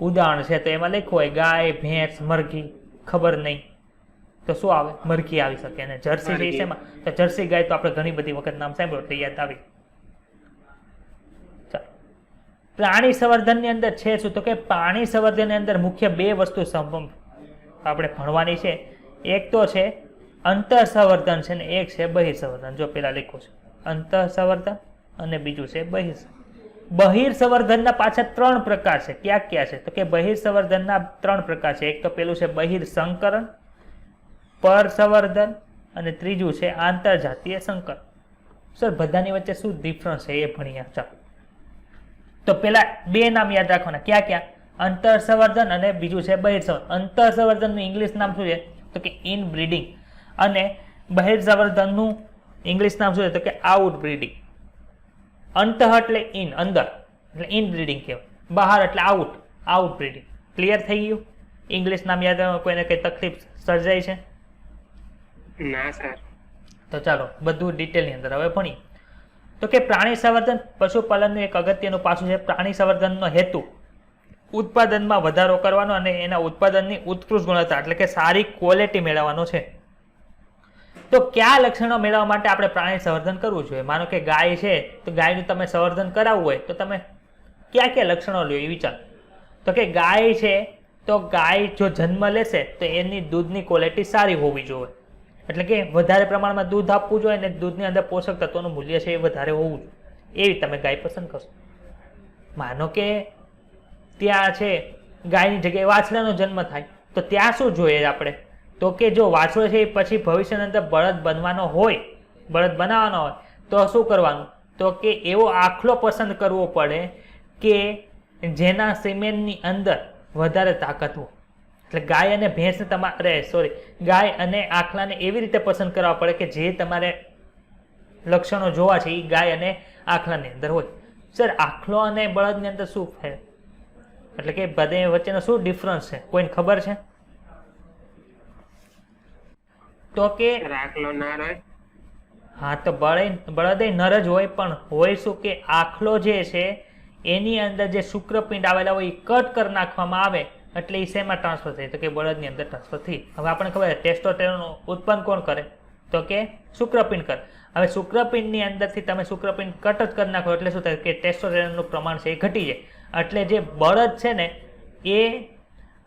ઉદાહરણ છે તો એમાં લખ્યું હોય ગાય, ભેંસ, મરઘી, ખબર નહીં તો શું આવે? મરઘી આવી શકે. અને જર્સી છે શેમાં? તો જર્સી ગાય તો આપણે ઘણી બધી વખત નામ સાંભળ્યું એટલે યાદ આવી. ચાલો, પ્રાણી સંવર્ધનની અંદર છે શું? તો કે પ્રાણી સંવર્ધનની અંદર મુખ્ય બે વસ્તુ આપણે ભણવાની છે. એક તો છે અંતર સંવર્ધન છે ને એક છે બહિર સંવર્ધન. જો પેલા લખ્યું છે અંતર સંવર્ધન અને બીજું છે બહિર. બહિર સંવર્ધનના પાછા 3 પ્રકાર છે. ક્યાં ક્યાં છે? તો કે બહિર સંવર્ધનના 3 પ્રકાર છે. એક તો પેલું છે બહિર સંકરણ, પર સંવર્ધન અને ત્રીજું છે આંતરજાતીય સંકરણ. સર બધાની વચ્ચે શું ડિફરન્સ છે એ ભણીએ. ચાલો, તો પેલા બે નામ યાદ રાખવાના. ક્યાં ક્યાં? અંતર સંવર્ધન અને બીજું છે બહિર સંવર્ધન. અંતર સંવર્ધનનું ઇંગ્લિશ નામ શું છે? તો કે ઇન બ્રીડિંગ. અને બહિર સંવર્ધનનું ઇંગ્લિશ નામ શું છે? તો કે આઉટ બ્રીડિંગ. અંત એટલે ઇન, અંદર એટલે ઇન બ્રીડિંગ કહેવાય. બહાર એટલે આઉટ, આઉટ બ્રીડિંગ. ક્લિયર થઈ ગયું? ઇંગ્લિશ નામ યાદ રાખવા કોઈને કઈ તકલીફ સર્જાય છે? ના સર. તો ચાલો બધું ડિટેલની અંદર હવે ભણીએ. તો કે પ્રાણી સંવર્ધન પશુપાલનનું એક અગત્યનું પાસું છે. પ્રાણી સંવર્ધનનો હેતુ ઉત્પાદનમાં વધારો કરવાનો અને એના ઉત્પાદનની ઉત્કૃષ્ટ ગુણવત્તા એટલે કે સારી ક્વોલિટી મેળવવાનો છે. તો કયા લક્ષણો મેળવવા માટે આપણે પ્રાણી સંવર્ધન કરવું જોઈએ? માનો કે ગાય છે તો ગાયનું તમે સંવર્ધન કરાવવું હોય તો તમે કયા કયા લક્ષણો લ્યો એ વિચાર. તો કે ગાય છે તો ગાય જો જન્મ લેશે તો એની દૂધની ક્વોલિટી સારી હોવી જોઈએ. એટલે કે વધારે પ્રમાણમાં દૂધ આપવું જોઈએ અને દૂધની અંદર પોષક તત્વોનું મૂલ્ય છે એ વધારે હોવું જોઈએ. એવી તમે ગાય પસંદ કરશો. માનો કે ત્યાં છે ગાયની જગ્યાએ વાછડાનો જન્મ થાય તો ત્યાં શું જોઈએ આપણે? તો કે જો વાછડો છે એ પછી ભવિષ્યની અંદર બળદ બનવાનો હોય, બળદ બનાવવાનો હોય તો શું કરવાનું? તો કે એવો આખલો પસંદ કરવો પડે કે જેના સિમેન્ટની અંદર વધારે તાકાત હોય. એટલે ગાય અને ભેંસને ગાય અને આખલાને એવી રીતે પસંદ કરવા પડે કે જે તમારે લક્ષણો જોવા છે એ ગાય અને આખલાની અંદર હોય. સર આખલો અને બળદની અંદર શું છે? એટલે કે બધે વચ્ચેનો શું ડિફરન્સ છે? કોઈને ખબર છે? તો કે આખલો નર હોય. હા, તો બળદ નર જ હોય, પણ હોય શું કે આખલો જે છે એની અંદર જે શુક્રપિંડ આવેલા હોય એ કટ કરી નાખવામાં આવે એટલે એ શેમાં ટ્રાન્સફર થાય? તો કે બળદની અંદર ટ્રાન્સફર થઈ. હવે આપણને ખબર છે ટેસ્ટોસ્ટેરોન ઉત્પન્ન કોણ કરે? તો કે શુક્રપિંડ કરે. હવે શુક્રપિંડની અંદરથી તમે શુક્રપિંડ કટ જ કરી નાખો એટલે શું થાય કે ટેસ્ટોસ્ટેરોનનું પ્રમાણ છે એ ઘટી જાય. એટલે જે બળદ છે ને એ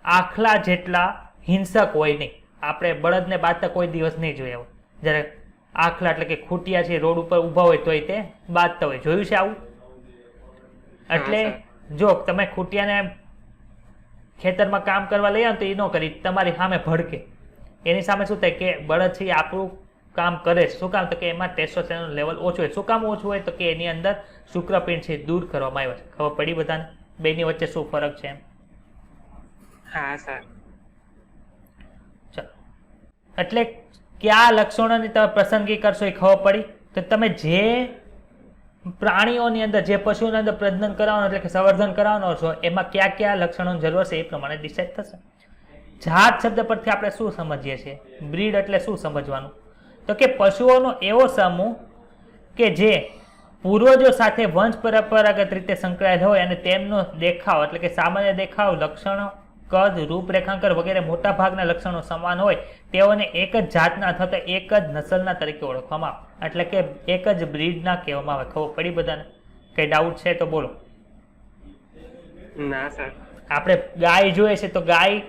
આખલા જેટલા હિંસક હોય નહીં. આપણે બળદને બાંધતા કોઈ દિવસ નહીં જોયા હોય. જ્યારે આખલા એટલે કે ખૂટિયા છે રોડ ઉપર ઊભા હોય તોય તે બાંધતા હોય. જોયું છે આવું? એટલે જો તમે ખૂટિયાને ખેતરમાં કામ કરવા લઈ આવો તો એ ન કરી તમારી સામે ભડકે. એની સામે શું થાય કે બળદ છે એ આપણું કામ કરે છે. શું કામ? તો કે એમાં ટેસ્ટોસ્ટેરોન લેવલ ઓછું હોય. શું કામ ઓછું હોય? તો કે એની અંદર શુક્રપિંડ છે દૂર કરવામાં આવ્યા છે. ખબર પડી બધાને બેની વચ્ચે શું ફરક છે એમ? હા સર. ચાલો, એટલે કયા લક્ષણોની તમે પસંદગી કરશો એ ખબર પડી. તો તમે જે પ્રાણીઓની અંદર જે પશુઓની અંદર પ્રજનન કરાવવાનો એટલે કે સંવર્ધન કરાવવાનો છો એમાં કયા કયા લક્ષણોની જરૂર છે એ પ્રમાણે ડિસાઇડ થશે. જાત શબ્દ પરથી આપણે શું સમજીએ છીએ? બ્રીડ એટલે શું સમજવાનું? તો કે પશુઓનો એવો સમૂહ કે જે પૂર્વજો સાથે વંશ પરંપરાગત રીતે સંકળાયેલ હોય અને તેમનો દેખાવ એટલે કે સામાન્ય દેખાવ, લક્ષણો, કદ, રૂપરેખાંકન વગેરે મોટા ભાગના લક્ષણો સમાન હોય તેઓને એક જ જાતના અથવા તો એક જ નસલના તરીકે ઓળખવામાં આવે. એટલે કે એક જ બ્રીડના કહેવામાં આવે. ખબર પડી બધાને? કઈ ડાઉટ છે તો બોલો. ના સર. આપણે ગાય જોઈએ છે તો ગાય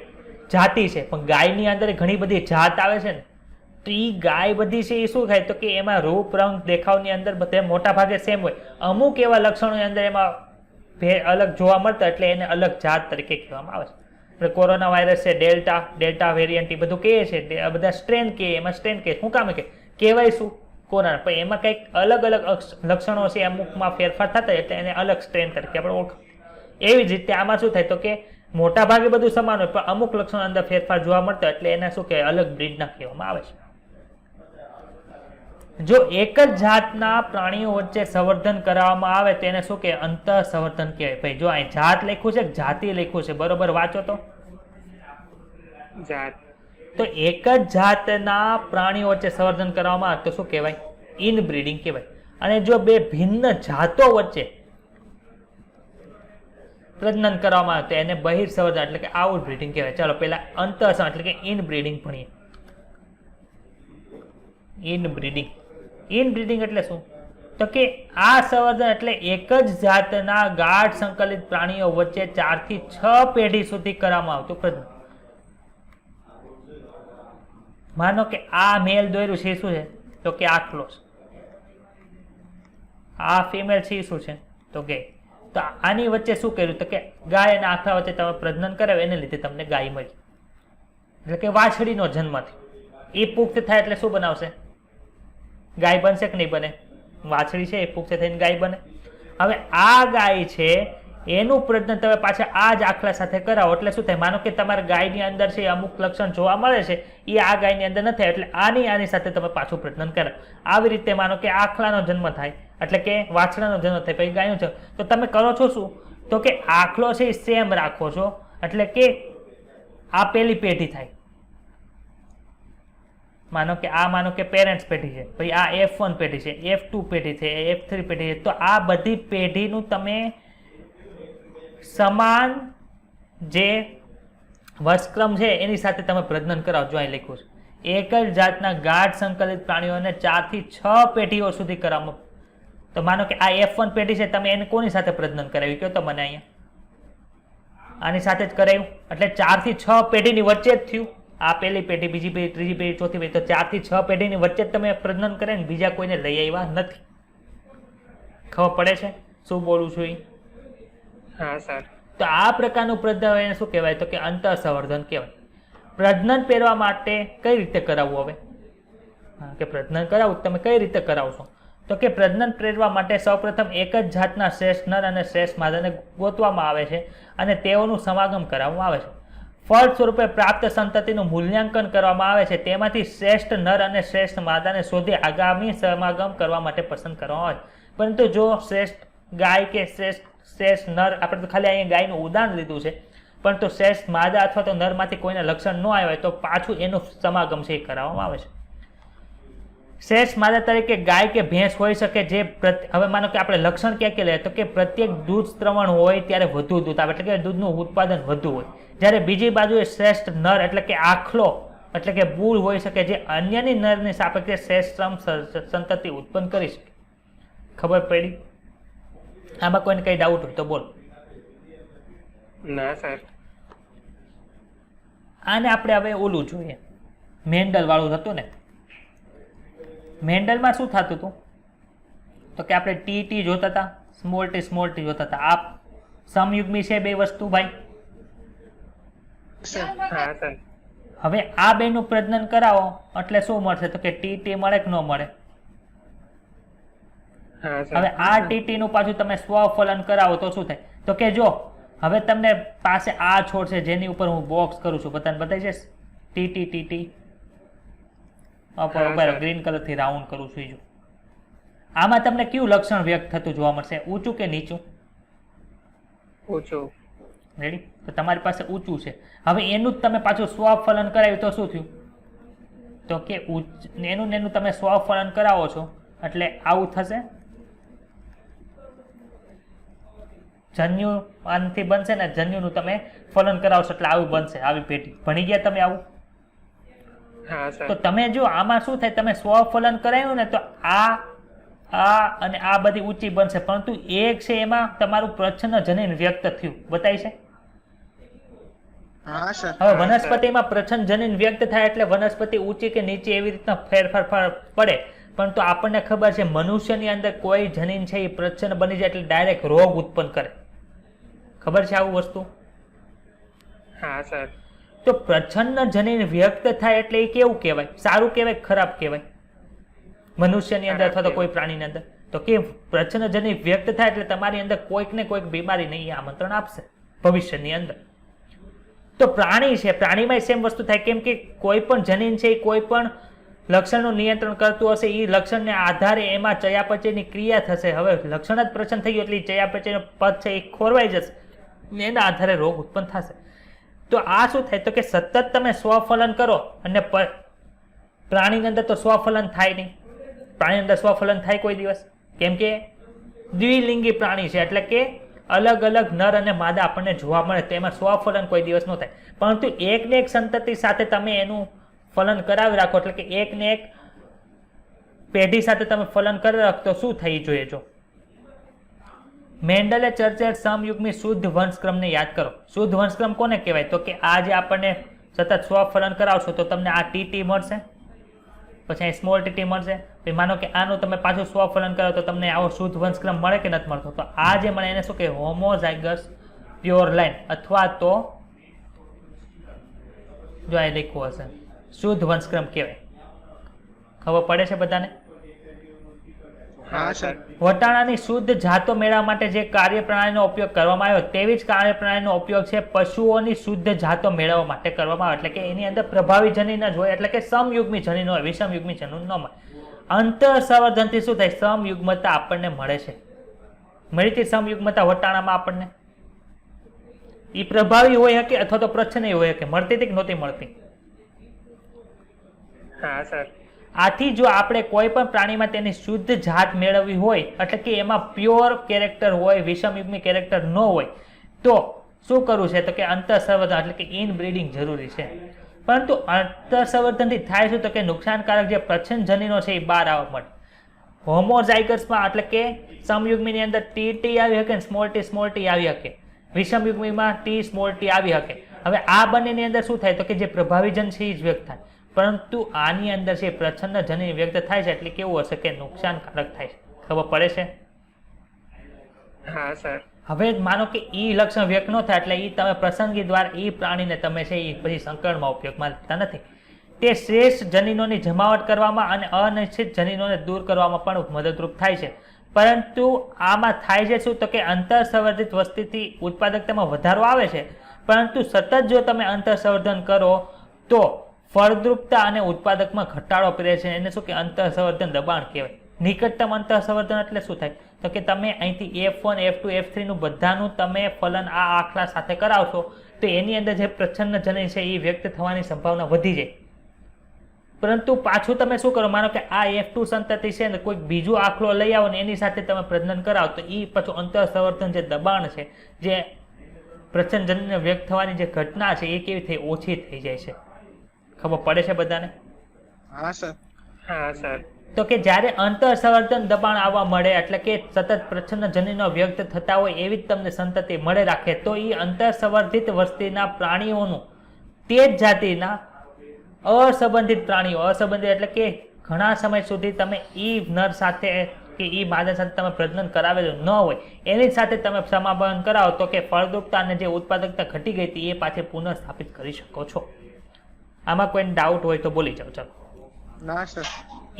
જાતિ છે, પણ ગાયની અંદર ઘણી બધી જાત આવે છે ને. તો એ ગાય બધી છે એ શું થાય? તો કે એમાં રૂપ, રંગ, દેખાવની અંદર બધે મોટા ભાગે સેમ હોય. અમુક એવા લક્ષણોની અંદર એમાં અલગ જોવા મળતા એટલે એને અલગ જાત તરીકે કહેવામાં આવે છે. આપણે કોરોના વાયરસ છે ડેલ્ટા વેરિયન્ટ એ બધું કહે છે, બધા સ્ટ્રેન કહે, એમાં સ્ટ્રેન કહે. શું કામ કે કહેવાય શું? કોરોના. પણ એમાં કંઈક અલગ અલગ લક્ષણો છે, અમુકમાં ફેરફાર થતા એટલે એને અલગ સ્ટ્રેન તરીકે આપણે ઓળખ. એવી જ રીતે આમાં શું થાય? તો કે મોટા ભાગે બધું સમાન હોય પણ અમુક લક્ષણો અંદર ફેરફાર જોવા મળતા એટલે એને શું કહેવાય? અલગ બ્રીડના કહેવામાં આવે છે. જો એક જ જાતના પ્રાણીઓ વચ્ચે સંવર્ધન કરાવવામાં આવે તો એને શું કહેવાય? અંતર સંવર્ધન કહેવાય. ભાઈ જો અહીં જાત લખ્યું છે, જાતિ લખ્યું છે, બરોબર વાંચો તો. જાત. તો એક જ જાતના પ્રાણીઓ વચ્ચે સંવર્ધન કરવામાં આવે તો શું કહેવાય? ઇનબ્રીડિંગ કહેવાય. અને જો બે ભિન્ન જાતો વચ્ચે પ્રજનન કરવામાં આવે તો એને બહિર્સંવર્ધન એટલે કે આઉટ બ્રીડિંગ કહેવાય. ચાલો પહેલા અંતઃસંવર્ધન એટલે કે ઇન બ્રીડિંગ ભણીએ. ઇન બ્રીડિંગ એટલે શું? તો કે આ સંવર્ધન એટલે એક જ જાતના ગાઢ સંકલિત પ્રાણીઓ વચ્ચે 4 થી 6 પેઢી સુધી કરવામાં આવતું પ્રજનન. માનો કે આ મેલ દોર્યું છે શું છે? તો કે આખલો છે. આ ફિમેલ છે શું છે? તો કે તો આની વચ્ચે શું કર્યું? તો કે ગાય અને આખલા વચ્ચે તમે પ્રજનન કરાવે એને લીધે તમને ગાય મળી, એટલે કે વાછડીનો જન્મ થયો. એ પુખ્ત થાય એટલે શું બનાવશે? ગાય બનશે કે નહીં બને? વાછડી છે એ પુખ્ત થઈને ગાય બને. હવે આ ગાય છે એનું પ્રજનન તમે પાછા આ જ આખલા સાથે કરાવો એટલે શું થાય? માનો કે તમારા ગાયની અંદર છે અમુક લક્ષણ જોવા મળે છે, એ આ ગાયની અંદર ન થાય એટલે આની સાથે તમે પાછું પ્રજનન કરાવો. આવી રીતે માનો કે આખલાનો જન્મ થાય એટલે કે વાછડાનો જન્મ થાય પછી ગાયનો જન્મ, તો તમે કરો છો શું? તો કે આખલો છે એ સેમ રાખો છો એટલે કે આ પહેલી પેઢી થાય. માનો કે પેરેન્ટ્સ પેઢી છે, પછી આ F1 પેઢી છે, F2 પેઢી છે, F3 પેઢી છે. તો આ બધી પેઢીનું તમે સમાન જે વર્ષક્રમ છે એની સાથે તમે પ્રજનન કરાવો. જો અહીં લખ્યું છે એક જ જાતના ગાઢ સંકલિત પ્રાણીઓને 4 થી 6 પેઢીઓ સુધી કરવામાં. તો માનો કે આ F1 પેઢી છે, તમે એને કોની સાથે પ્રજનન કરાવી કહો તો મને? અહીંયા આની સાથે જ કરાવ્યું એટલે 4 થી 6 પેઢીની વચ્ચે જ થયું. આ પહેલી પેઢી, બીજી પેઢી, ત્રીજી પેઢી, ચોથી પેઢી, તો 4 થી 6 પેઢીની વચ્ચે જ તમે પ્રજનન કરે ને બીજા કોઈને લઈ આવ્યા નથી. ખબર પડે છે શું બોલું છું? હા સર. તો આ પ્રકારનું પ્રજનન એને શું કહેવાય? તો કે અંતઃસંવર્ધન કહેવાય. પ્રજનન પહેરવા માટે કઈ રીતે કરાવવું? હવે કે પ્રજનન કરાવવું તમે કઈ રીતે કરાવશો? તો કે પ્રજનન પ્રેરવા માટે સૌપ્રથમ એક જ જાતના શ્રેષ્ઠ નર અને શ્રેષ્ઠ માદાને ગોતવામાં આવે છે અને તેઓનું સમાગમ કરાવવામાં આવે છે. ફળ સ્વરૂપે પ્રાપ્ત સંતતિનું મૂલ્યાંકન કરવામાં આવે છે. તેમાંથી શ્રેષ્ઠ નર અને શ્રેષ્ઠ માદાને શોધી આગામી સમાગમ કરવા માટે પસંદ કરવામાં આવે છે. પરંતુ જો શ્રેષ્ઠ ગાય કે શ્રેષ્ઠ નર, આપણે તો ખાલી અહીંયા ગાયનું ઉદાહરણ લીધું છે, પરંતુ શ્રેષ્ઠ માદા અથવા તો નરમાંથી કોઈને લક્ષણ ન આવ્યા તો પાછું એનું સમાગમ છે એ કરાવવામાં આવે છે. શ્રેષ્ઠ માદા તરીકે ગાય કે ભેંસ હોઈ શકે જે હવે માનો કે આપણે લક્ષણ ક્યાં કે લે તો કે પ્રત્યેક દૂધ સ્ત્રવણ હોય ત્યારે વધુ દૂધ આવે એટલે કે દૂધનું ઉત્પાદન વધુ હોય. જ્યારે બીજી બાજુએ શ્રેષ્ઠ નર એટલે કે આખલો એટલે કે બૂળ હોઈ શકે જે અન્યની નરની સાપેક્ષે શ્રેષ્ઠ સંતતિ ઉત્પન્ન કરી શકે. ખબર પડી? આમાં કોઈને કઈ ડાઉટ હોય તો બોલો. ના સર. આને આપણે હવે ઓલું જોઈએ, મેન્ડલ વાળું હતું ને. મેન્ડલમાં શું થતું હતું? તો કે આપણે ટી જોતા હતા, સ્મોલ ટી જોતા હતા. આ સમયુગ્મી છે બે વસ્તુ ભાઈ. હા સર. હવે આ બેનું પ્રજનન કરાવો એટલે શું મળશે? તો કે ટી મળે કે ન મળે? હા સર. હવે આ ટી નું પાછું તમે સ્વફલન કરાવો તો શું થાય? તો કે જો હવે તમને પાસે આ છોડ છે જેની ઉપર હું બોક્સ કરું છું, બધાને બતાવી છે ટી ગ્રીન કલર થી રાઉન્ડ કરું છું. જો આમાં તમને કયું લક્ષણ વ્યક્ત થતું જોવા મળશે? ઊંચું કે નીચું? ઊંચું. રેડી? તો તમારી પાસે ઊંચું છે. હવે એનું જ તમે પાછું સ્વફલન કરાવ્યું તો શું થયું? તો કે એનું તમે સ્વફલન કરાવો છો એટલે આવું થશે. જન્યુ આનાથી બનશે ને, જન્યુનું તમે ફલન કરાવશો એટલે આવું બનશે, આવી પેટી. ભણી ગયા તમે આવું? હા સર. તો તમે જો આમાં શું થાય, તમે સ્વફલન કરાવ્યું ને તો આ અને આ બધી ઊંચી બનશે, પરંતુ એક છે એમાં તમારું પ્રચ્છન્ન જનીન વ્યક્ત થયું. બતાવી છે? હા સર. હવે વનસ્પતિમાં પ્રચ્છન્ન જનીન વ્યક્ત થાય એટલે વનસ્પતિ ઊંચી કે નીચે એવી રીતના ફેરફાર પડે, પરંતુ આપણને ખબર છે મનુષ્યની અંદર કોઈ જનીન છે એ પ્રચ્છન્ન બની જાય એટલે ડાયરેક્ટ રોગ ઉત્પન્ન કરે. ખબર છે આવું વસ્તુ? હા સર. તો પ્રચ્છન્ન જનીન વ્યક્ત થાય એટલે એ કેવું કહેવાય? સારું કહેવાય ખરાબ કહેવાય? મનુષ્યની અંદર અથવા તો કોઈ પ્રાણીની અંદર તો કે પ્રચ્છન્ન જનીન વ્યક્ત થાય એટલે તમારી અંદર કોઈક ને કોઈક બીમારી નહીં આમંત્રણ આપશે ભવિષ્યની અંદર. તો પ્રાણી છે, પ્રાણીમાં સેમ વસ્તુ થાય. કેમ કે કોઈ પણ જનીન છે એ કોઈ પણ લક્ષણનું નિયંત્રણ કરતું હશે, એ લક્ષણને આધારે એમાં ચયાપચયની ક્રિયા થશે. હવે લક્ષણ જ પ્રચ્છન્ન થઈ ગયું એટલે ચયાપચયનો પદ છે એ ખોરવાઈ જશે, એના આધારે રોગ ઉત્પન્ન થશે. તો આ શું થાય? તો કે સતત તમે સ્વફલન કરો અને પ્રાણીની અંદર તો સ્વફલન થાય નહીં. પ્રાણીની અંદર સ્વફલન થાય કોઈ દિવસ? કેમ કે દ્વિલિંગી પ્રાણી છે એટલે કે અલગ અલગ નર અને માદા આપણને જોવા મળે તો એમાં સ્વફલન કોઈ દિવસ ન થાય. પરંતુ એકને એક સંતતિ સાથે તમે એનું ફલન કરાવી રાખો, એટલે કે એકને એક પેઢી સાથે તમે ફલન કરી રાખો તો શું થઈ જોઈએ? જો મેન્ડલે ચર્ચેલ સમયુગ્મી શુદ્ધ વંશક્રમને યાદ કરો. શુદ્ધ વંશક્રમ કોને કહેવાય? તો કે આ જે આપણને સતત સ્વફલન કરાવશો તો તમને આ ટીટી મળશે, પછી અહીં સ્મોલ ટીટી મળશે. પછી માનો કે આનું તમે પાછું સ્વફલન કરો તો તમને આવો શુદ્ધ વંશક્રમ મળે કે નથી મળતો? તો આ જે મળે એને શું કહે? હોમોઝાઇગસ પ્યોર લાઈન, અથવા તો જો આ લખ્યું હશે શુદ્ધ વંશક્રમ કહેવાય. ખબર પડે છે બધાને? હા સર. વટાણાની શુદ્ધ જાતો મેળવવા માટે જે કાર્યપ્રણાલીનો ઉપયોગ કરવામાં આવ્યો તેવી જ કાર્યપ્રણાલીનો ઉપયોગ છે પશુઓની શુદ્ધ જાતો મેળવવા માટે કરવામાં આવે. એટલે કે એની અંદર પ્રભાવી જનીન જ હોય, એટલે કે સમયુગ્મી જનીન હોય, વિષમયુગ્મી જનીન ન મળે. અંતઃસંવર્ધનથી શું થાય? સમયુગ્મતા આપણને મળે છે. મળી હતી સમયુગ્મતા વટાણામાં આપણને? એ પ્રભાવી હોય શકે અથવા તો પ્રચ્છન્ન હોય શકે. મળતી હતી કે નહોતી મળતી? હા સર. આથી જો આપણે કોઈ પણ પ્રાણીમાં તેની શુદ્ધ જાત મેળવવી હોય, એટલે કે એમાં પ્યોર કેરેક્ટર હોય, વિષમયુગ્મી કેરેક્ટર ન હોય, તો શું કરવું છે? તો કે અંતઃસંવર્ધન એટલે કે ઇન બ્રીડિંગ જરૂરી છે. પરંતુ અંતઃસંવર્ધનથી થાય શું? તો કે નુકસાનકારક જે પ્રચ્છન્ન જનીનો છે એ બહાર આવવા મળે. હોમોઝાઇગસમાં એટલે કે સમયુગ્મીની અંદર ટી આવી શકે, સ્મોલ ટી આવી શકે. વિષમયુગ્મીમાં ટી સ્મોલ ટી આવી શકે. હવે આ બંનેની અંદર શું થાય? તો કે જે પ્રભાવી જન છે એ જ વ્યક્ત થાય. પરંતુ આની અંદર છે પ્રચ્છન્ન જનીન વ્યક્ત થાય છે, એટલે કેવું હશે? કે નુકસાનકારક થાય છે. ખબર પડે છે? હા સર. હવે માનો કે ઈ લક્ષણ વ્યક્ત ન થાય એટલે ઈ તમે પ્રસંગી દ્વારા ઈ પ્રાણીને તમે છે એ પછી સંકરણમાં ઉપયોગમાં લેતા નથી. તે શ્રેષ્ઠ જનીનોની જમાવટ કરવામાં અને અનિશ્ચિત જનીનોને દૂર કરવામાં પણ મદદરૂપ થાય છે. પરંતુ આમાં થાય છે શું? તો કે અંતઃસંવર્ધિત વસ્તીથી ઉત્પાદકતામાં વધારો આવે છે, પરંતુ સતત જો તમે અંતઃસંવર્ધન કરો તો ફળદ્રુપતા અને ઉત્પાદકમાં ઘટાડો કરે છે. એને શું કે અંતઃસંવર્ધન દબાણ કહેવાય. નિકટતમ અંતઃસંવર્ધન એટલે શું થાય? તો કે તમે અહીંથી F1, F2, F3 નું બધાનું તમે ફલન આ આખલા સાથે કરાવશો તો એની અંદર જે પ્રચ્છન્ન જનીન છે એ વ્યક્ત થવાની સંભાવના વધી જાય. પરંતુ પાછું તમે શું કરો? માનો કે આ F2 સંતતિ છે ને કોઈ બીજું આખલો લઈ આવો ને એની સાથે તમે પ્રજનન કરાવો તો એ પાછું અંતઃસંવર્ધન જે દબાણ છે, જે પ્રચ્છન્ન જનીન વ્યક્ત થવાની જે ઘટના છે એ કેવી થઈ? ઓછી થઈ જાય છે. ખબર પડે છે બધાને? હા સર. હા સર. તો કે જ્યારે અંતઃસંવર્ધન દબાણ આવવા મળે એટલે કે સતત પ્રચ્છન્ન જનીનો વ્યક્ત થતા હોય એવી જ તમને સંતતિ મળે રાખે તો એ અંતઃસંવર્ધિત વસ્તીના પ્રાણીઓનું તે જ જાતિના અસંબંધિત પ્રાણીઓ, અસંબંધિત એટલે કે ઘણા સમય સુધી તમે ઈ નર સાથે કે ઈ માદા સાથે તમે પ્રજનન કરાવેલું ન હોય એની સાથે તમે સમાવન કરાવો તો કે ફળદ્રુપતા અને જે ઉત્પાદકતા ઘટી ગઈ હતી એ પાછી પુનઃસ્થાપિત કરી શકો છો. આમાં કોઈ ડાઉટ હોય તો બોલી જાઓ. ચાલો. ના સર.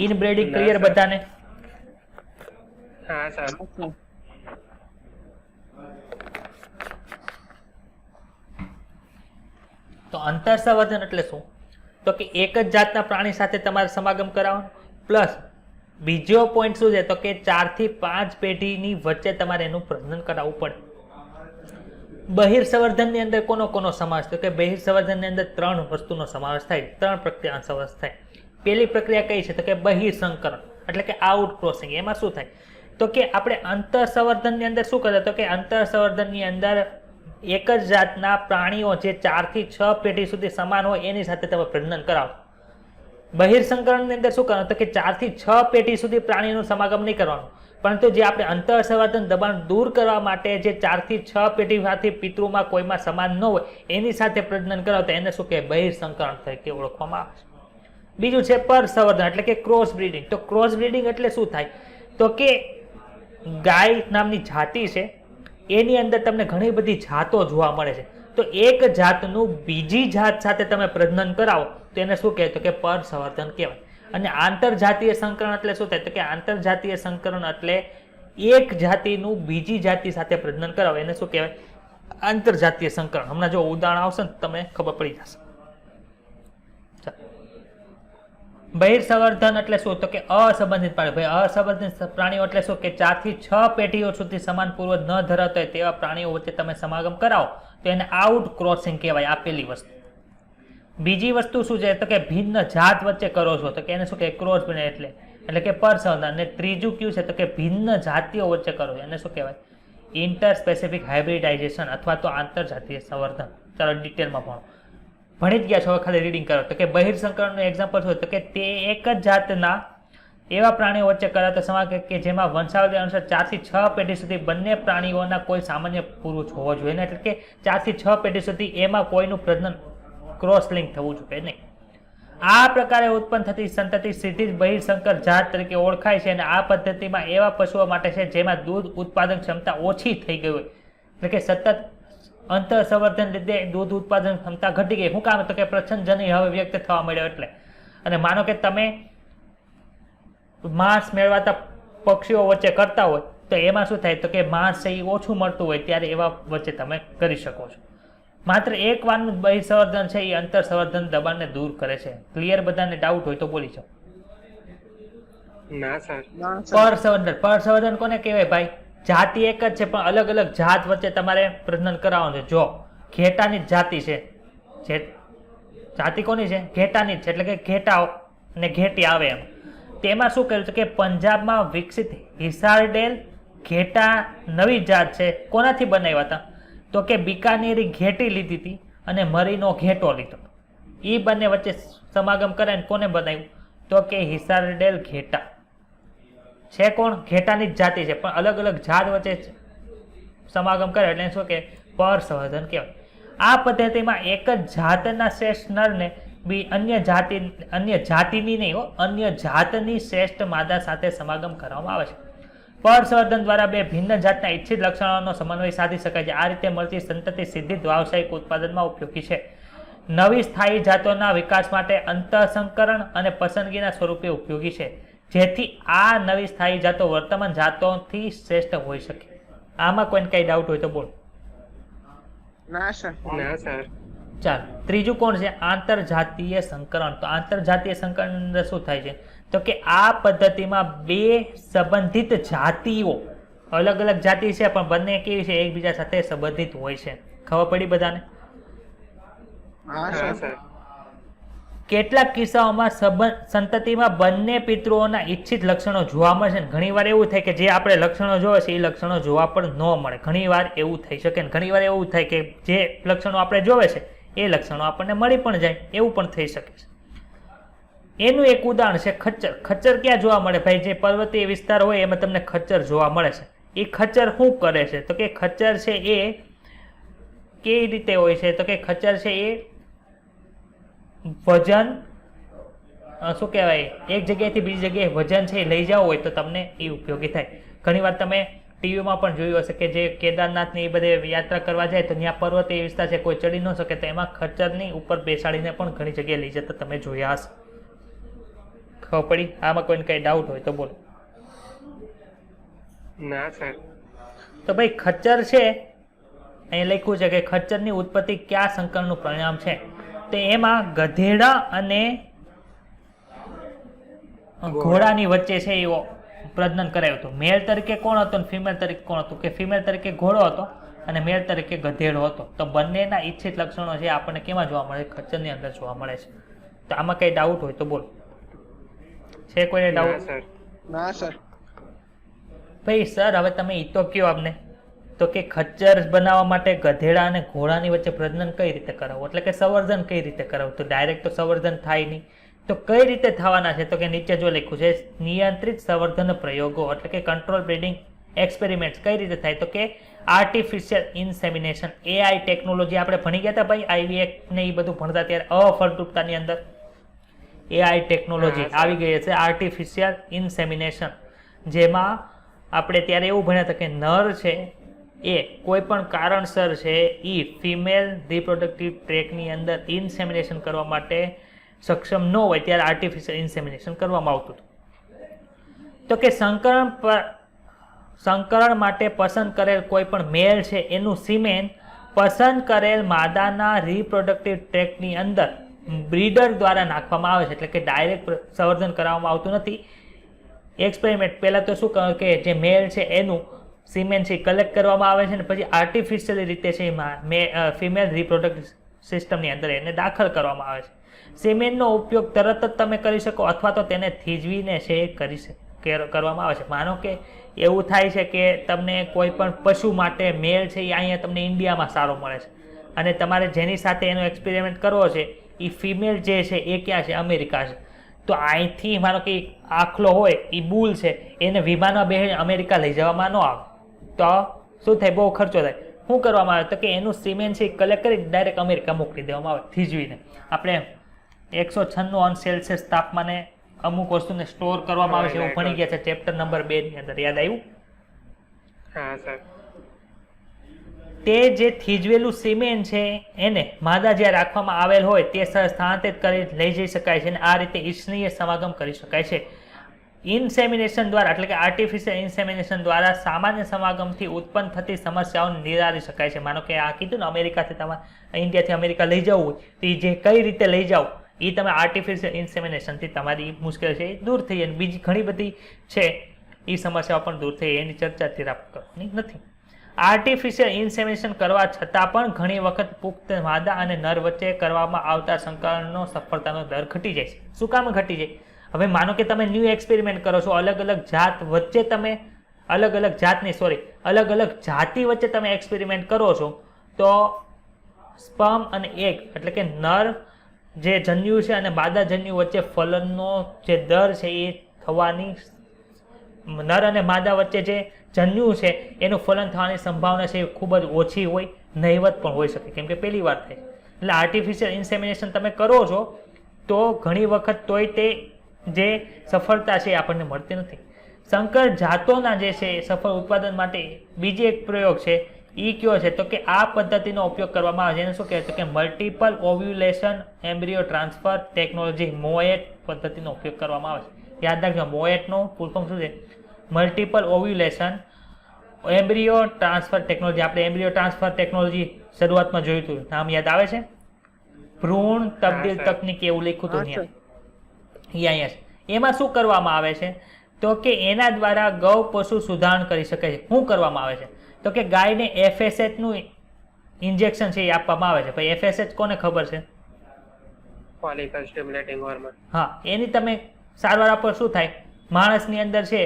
ઇનબ્રીડિંગ ક્લિયર બધાને? હા સર. તો અંતઃસંવર્ધન એટલે શું? તો કે એક જ જાતના પ્રાણી સાથે તમારે સમાગમ કરાવવાનું, પ્લસ બીજો પોઈન્ટ શું છે? તો કે 4 થી 5 પેઢીની વચ્ચે તમારે એનું પ્રજનન કરાવવું પડે. બહિર્સંવર્ધનની અંદર કોનો સમાવેશ? તો કે બહિર્સંવર્ધનની અંદર 3 વસ્તુનો સમાવેશ થાય, 3 પ્રક્રિયાનો સમાવેશ થાય. પહેલી પ્રક્રિયા કઈ છે? તો કે બહિર્સંકરણ એટલે કે આઉટ ક્રોસિંગ. એમાં શું થાય? તો કે આપણે અંતઃસંવર્ધનની અંદર શું કરે? તો કે અંતઃસંવર્ધનની અંદર એક જ જાતના પ્રાણીઓ જે 4 થી 6 પેઢી સુધી સમાન હોય એની સાથે તમે પ્રજનન કરાવો. બહિર્સંકરણની અંદર શું કરવાનું? તો કે 4 થી 6 પેઢી સુધી પ્રાણીનું સમાગમ નહીં કરવાનું, પરંતુ જે આપણે અંતઃસંવર્ધન દબાણ દૂર કરવા માટે જે 4 થી 6 પેઢીમાંથી પિતૃમાં કોઈમાં સમાન ન હોય એની સાથે પ્રજનન કરાવતા એને શું કહેવાય? બહિર્સંકરણ તરીકે ઓળખવામાં આવે છે. બીજું છે પરસંવર્ધન એટલે કે ક્રોસ બ્રીડિંગ. તો ક્રોસ બ્રીડિંગ એટલે શું થાય? તો કે ગાય નામની જાતિ છે એની અંદર તમને ઘણી બધી જાતો જોવા મળે છે. તો એક જાતનું બીજી જાત સાથે તમે પ્રજનન કરાવો તો એને શું કહેવાય? તો કે પરસંવર્ધન કહેવાય. અને આંતરજાતીય સંકરણ એટલે શું થાય? તો કે આંતરજાતીય સંકરણ એટલે એક જાતિનું બીજી જાતિ સાથે પ્રજનન કરાવો એને શું કહેવાય? આંતરજાતીય સંકરણ. હમણાં જો ઉદાહરણ આવશે ને તમને ખબર પડી જશે. બહિર્સંવર્ધન એટલે શું? તો કે અસંબંધિત પ્રાણીઓ. ભાઈ અસંબંધિત પ્રાણીઓ એટલે શું? કે 4 થી 6 પેઢીઓ સુધી સમાન પૂર્વજ ન ધરાવતા હોય તેવા પ્રાણીઓ વચ્ચે તમે સમાગમ કરાવો તો એને આઉટ ક્રોસિંગ કહેવાય. આપેલી વસ્તુ. બીજી વસ્તુ શું છે? તો કે ભિન્ન જાત વચ્ચે કરો છો તો કે એને શું કહેવાય? ક્રોસ એટલે કે પરસંવર્ધન. અને ત્રીજું કયું છે? તો કે ભિન્ન જાતિઓ વચ્ચે કરો છો એને શું કહેવાય? ઇન્ટર સ્પેસિફિક હાઇબ્રિડાઇઝેશન અથવા તો આંતરજાતીય સંવર્ધન. ચાલો ડિટેલમાં ભણી જ ગયા છો, ખાલી રીડિંગ કરો. તો કે બહિર્સંકરણનું એક્ઝામ્પલ શું? તો કે તે એક જ જાતના એવા પ્રાણીઓ વચ્ચે કરાતો સમાગમ કે જેમાં વંશાવલી અનુસાર 4 થી 6 પેઢી સુધી બંને પ્રાણીઓના કોઈ સામાન્ય પૂર્વજ હોવો જોઈએ, એટલે કે 4 થી 6 પેઢી સુધી એમાં કોઈનું પ્રજનન ક્રોસ લિંક થવું જોઈએ નહીં. આ પ્રકારે ઉત્પન્ન થતી સંતતિ સીધી જ બહિર્સંકર જાત તરીકે ઓળખાય છે. અને આ પદ્ધતિમાં એવા પશુઓ માટે છે જેમાં દૂધ ઉત્પાદન ક્ષમતા ઓછી થઈ ગઈ હોય, એટલે કે સતત અંતર સંવર્ધન લીધે દૂધ ઉત્પાદન ક્ષમતા ઘટી ગઈ. શું કામ? તો કે પ્રચ્છન્નજનની હવે વ્યક્ત થવા મળ્યો એટલે. અને માનો કે તમે માંસ મેળવાતા પક્ષીઓ વચ્ચે કરતા હોય તો એમાં શું થાય? તો કે માંસ છે એ ઓછું મળતું હોય ત્યારે એવા વચ્ચે તમે કરી શકો છો. માત્ર એક વારનું બહિર્સંવર્ધન છે એ અંતર સંવર્ધન દબાણને દૂર કરે છે. ક્લિયર? બધાને ડાઉટ હોય તો બોલી જાઓ. ના સર. ના સર. પરસંવર્ધન કોને કહેવાય ભાઈ? જાતિ એક જ છે પણ અલગ અલગ જાત વચ્ચે તમારે પ્રજનન કરાવવાનું છે. જો ઘેટાની જ જાતિ છે, જે જાતિ કોની છે? ઘેટાની જ છે, એટલે કે ઘેટા ને ઘેટી આવે એમ. તેમાં શું કર્યું છે કે પંજાબમાં વિકસિત હિસારડેલ ઘેટા નવી જાત છે. કોનાથી બનાવ્યા હતા? તો કે બિકાનેરી ઘેટી લીધી હતી અને મરીનો ઘેટો લીધો. એ બંને વચ્ચે સમાગમ કરાવીને કોને બનાવ્યું? તો કે હિસારડેલ ઘેટા છે. કોણ? ઘેટાની જ જાતિ છે પણ અલગ અલગ જાત વચ્ચે સમાગમ કરે એટલે શું કે પરસંવર્ધન કહેવાય. આ પદ્ધતિમાં એક જ જાતના શ્રેષ્ઠ નરને અન્ય જાતિની નહીં અન્ય જાતની શ્રેષ્ઠ માદા સાથે સમાગમ કરવામાં આવે છે. પરસંવર્ધન દ્વારા બે ભિન્ન જાતના ઇચ્છિત લક્ષણોનો સમન્વય સાધી શકાય છે. આ રીતે મળતી સંતતિ સીધી વ્યાવસાયિક ઉત્પાદનમાં ઉપયોગી છે. નવી સ્થાયી જાતોના વિકાસ માટે અંતઃસંકરણ અને પસંદગીના સ્વરૂપે ઉપયોગી છે, જેથી આ નવી સ્થાયી જાતો વર્તમાન જાતોથી શ્રેષ્ઠ હોઈ શકે. આમાં કોઈને કઈ ડાઉટ હોય તો બોલો. ના સર. ના સર. ચાલો ત્રીજું કોણ છે? આંતરજાતીય સંકરણ. તો આંતરજાતીય સંકરણ અંદર શું થાય છે? તો કે આ પદ્ધતિમાં બે સંબંધિત જાતિઓ, અલગ અલગ જાતિ છે પણ બંને કેવી છે? એકબીજા સાથે સંબંધિત હોય છે. ખબર પડી બધાને? હા હા સર. સર. કેટલાક કિસ્સાઓમાં સંતતિમાં બંને પિતૃઓના ઈચ્છિત લક્ષણો જોવા મળે છે. ઘણીવાર એવું થાય કે જે આપણે લક્ષણો જોવે છે એ લક્ષણો જોવા પણ ન મળે. ઘણીવાર એવું થઈ શકે ને ઘણીવાર એવું થાય કે જે લક્ષણો આપણે જોવે છે એ લક્ષણો આપણને મળી પણ જાય, એવું પણ થઈ શકે છે. એનું એક ઉદાહરણ છે ખચ્ચર. ખચ્ચર ક્યાં જોવા મળે ભાઈ? જે પર્વતીય વિસ્તાર હોય એમાં તમને ખચ્ચર જોવા મળે છે. એ ખચ્ચર શું કરે છે? તો કે ખચ્ચર છે એ કેવી રીતે હોય છે? તો કે ખચ્ચર છે એ વજન શું કહેવાય, એક જગ્યાએથી બીજી જગ્યાએ વજન છે એ લઈ જવું હોય તો તમને એ ઉપયોગી થાય. ઘણીવાર તમે ટીવીમાં પણ જોયું હશે કે જે કેદારનાથની એ બધે યાત્રા કરવા જાય તો ત્યાં પર્વતીય વિસ્તાર છે, કોઈ ચડી ન શકે તો એમાં ખચ્ચરની ઉપર બેસાડીને પણ ઘણી જગ્યાએ લઈ જતા તમે જોયા હશે. ખબર પડી? આમાં કોઈને કઈ ડાઉટ હોય તો બોલો. ના સર. તો ભાઈ ખચ્ચર છે અહીં લખ્યું છે કે ખચ્ચરની ઉત્પત્તિ કયા સંકરણનું પરિણામ છે? તો એમાં ગધેડા અને ઘોડાની વચ્ચે છે એવો પ્રજનન કરાયું હતું. મેલ તરીકે કોણ હતો અને ફિમેલ તરીકે કોણ હતું? કે ફિમેલ તરીકે ઘોડો હતો અને મેલ તરીકે ગધેડો હતો. તો બંનેના ઈચ્છિત લક્ષણો છે આપણને કેમાં જોવા મળે? ખચ્ચરની અંદર જોવા મળે છે. તો આમાં કઈ ડાઉટ હોય તો બોલો. છે કોઈને ના ડાઉટ? સર. ના સર. ભાઈ સર હવે તમે ઈ તો કયો અમને. તો કે ખચ્ચર બનાવવા માટે ગધેડા અને ઘોડાની વચ્ચે પ્રજનન કઈ રીતે કરાવવું, એટલે કે સંવર્ધન કઈ રીતે કરાવવું? તો ડાયરેક્ટ તો સંવર્ધન થાય નહીં. તો કઈ રીતે થવાના છે? તો કે નીચે જો લખ્યું છે નિયંત્રિત સંવર્ધન પ્રયોગો, એટલે કે કંટ્રોલ બ્રીડિંગ એક્સપેરિમેન્ટ્સ કઈ રીતે થાય? તો કે આર્ટિફિશિયલ ઇન્સેમિનેશન, AI ટેકનોલોજી આપણે ભણી ગયા હતા ભાઈ, IVF ને એ બધું ભણતા ત્યારે અફળદ્રુપતાની અંદર AI ટેકનોલોજી આવી ગઈ છે. આર્ટિફિશિયલ ઇન્સેમિનેશન, જેમાં આપણે ત્યારે એવું ભણ્યા હતા કે નર છે એ કોઈ પણ કારણસર છે એ ફિમેલ રિપ્રોડક્ટિવ ટ્રેકની અંદર ઇન્સેમિનેશન કરવા માટે સક્ષમ ન હોય ત્યારે આર્ટિફિશિયલ ઇન્સેમિનેશન કરવામાં આવતું હતું. તો કે સંકરણ માટે પસંદ કરેલ કોઈ પણ મેલ છે એનું સિમેન પસંદ કરેલ માદાના રિપ્રોડક્ટિવ ટ્રેકની અંદર બ્રીડર દ્વારા નાખવામાં આવે છે, એટલે કે ડાયરેક્ટ સંવર્ધન કરાવવામાં આવતું નથી. એક્સપેરિમેન્ટ પહેલાં તો શું કહે કે જે મેલ છે એનું સિમેન છે કલેક્ટ કરવામાં આવે છે ને પછી આર્ટિફિશિયલી રીતે છે ફિમેલ રિપ્રોડક્ટિવ સિસ્ટમની અંદર એને દાખલ કરવામાં આવે છે. સિમેનનો ઉપયોગ તરત જ તમે કરી શકો અથવા તો તેને થીજવીને છે કરી કરવામાં આવે છે. માનો કે એવું થાય છે કે તમને કોઈ પણ પશુ માટે મેલ છે એ અહીંયા તમને ઇન્ડિયામાં સારો મળે છે અને તમારે જેની સાથે એનો એક્સપેરિમેન્ટ કરવો છે એ ફિમેલ જે છે એ ક્યાં છે? અમેરિકા છે. તો અહીંથી માનો કે આખલો હોય એ બુલ છે એને વિમાનમાં બેસીને અમેરિકા લઈ જવામાં ન આવે તો શું થાય? બહુ ખર્ચો થાય. શું કરવામાં આવે? તો કે એનું સિમેન્ટ છે એ કલેક્ટ કરી ડાયરેક્ટ અમેરિકા મોકલી દેવામાં આવે થીજવીને. આપણે 196 તાપમાને અમુક વસ્તુને સ્ટોર કરવામાં આવે છે એવું ભણી ગયા છે ચેપ્ટર નંબર 2 ની અંદર. યાદ આવ્યું? હા સર. તે જે થીજવેલું સિમેન્ટ છે એને માદા જ્યાં રાખવામાં આવેલ હોય તે સ્થાનાંતરિત કરી લઈ જઈ શકાય છે અને આ રીતે ઈચ્છનીય સમાગમ કરી શકાય છે. ઇન્સેમિનેશન દ્વારા એટલે કે આર્ટિફિશિયલ ઇન્સેમિનેશન દ્વારા સામાન્ય સમાગમથી ઉત્પન્ન થતી સમસ્યાઓને નિવારી શકાય છે. માનો કે આ કીધું ને અમેરિકાથી તમારે ઇન્ડિયાથી અમેરિકા લઈ જવું હોય તો એ જે કઈ રીતે લઈ જાવ એ તમે આર્ટિફિશિયલ ઇન્સેમિનેશનથી તમારી મુશ્કેલી છે એ દૂર થઈ જાય. બીજી ઘણી બધી છે એ સમસ્યાઓ પણ દૂર થઈ એની ચર્ચા અત્યારે આપણે કરવાની નથી. આર્ટિફિશિયલ ઇન્સેમિનેશન કરવા છતાં પણ ઘણી વખત પુખ્ત માદા અને નર વચ્ચે કરવામાં આવતા સંકલનનો સફળતાનો દર ઘટી જાય છે. શું કામ ઘટી જાય? હવે માનો કે તમે ન્યૂ એક્સપેરિમેન્ટ કરો છો, અલગ અલગ જાત વચ્ચે તમે અલગ અલગ જાતિ વચ્ચે તમે એક્સપેરિમેન્ટ કરો છો તો સ્પર્મ અને એગ એટલે કે નર જે જન્યુ છે અને માદા જન્યુ વચ્ચે ફલનનો જે દર છે એ થવાની નર અને માદા વચ્ચે જે જન્યુ છે એનું ફલન થવાની સંભાવના છે એ ખૂબ જ ઓછી હોય, નહિવત પણ હોઈ શકે કેમ કે પહેલી વાર થાય. એટલે આર્ટિફિશિયલ ઇન્સેમિનેશન તમે કરો છો તો ઘણી વખત તોય તે જે સફળતા છે એ આપણને મળતી નથી. સંકર જાતોના જે છે સફળ ઉત્પાદન માટે બીજી એક પ્રયોગ છે એ કયો છે તો કે આ પદ્ધતિનો ઉપયોગ કરવામાં આવે છે. એને શું કહેવાય તો કે multiple ovulation embryo transfer technology MOET પદ્ધતિનો ઉપયોગ કરવામાં આવે છે. યાદ રાખજો મોએટનો ફૂલ ફોર્મ શું છે? Multiple ovulation embryo transfer technology. આપણે એમ્બ્રિયો ટ્રાન્સફર ટેકનોલોજી શરૂઆતમાં જોયું હતું, નામ યાદ આવે છે? ભ્રૂણ તબદીલ તકનીક એવું લખ્યું હતું અહીંયા છે. એમાં શું કરવામાં આવે છે તો કે એના દ્વારા ગૌ પશુ સુધારણ કરી શકે છે. શું કરવામાં આવે છે તો કે ગાયને FSH નું ઇન્જેક્શન છે એ આપવામાં આવે છે. ભાઈ FSH કોને ખબર છે? Follicle stimulating hormone. હા, એની તમે સારવાર આપો શું થાય? માણસની અંદર છે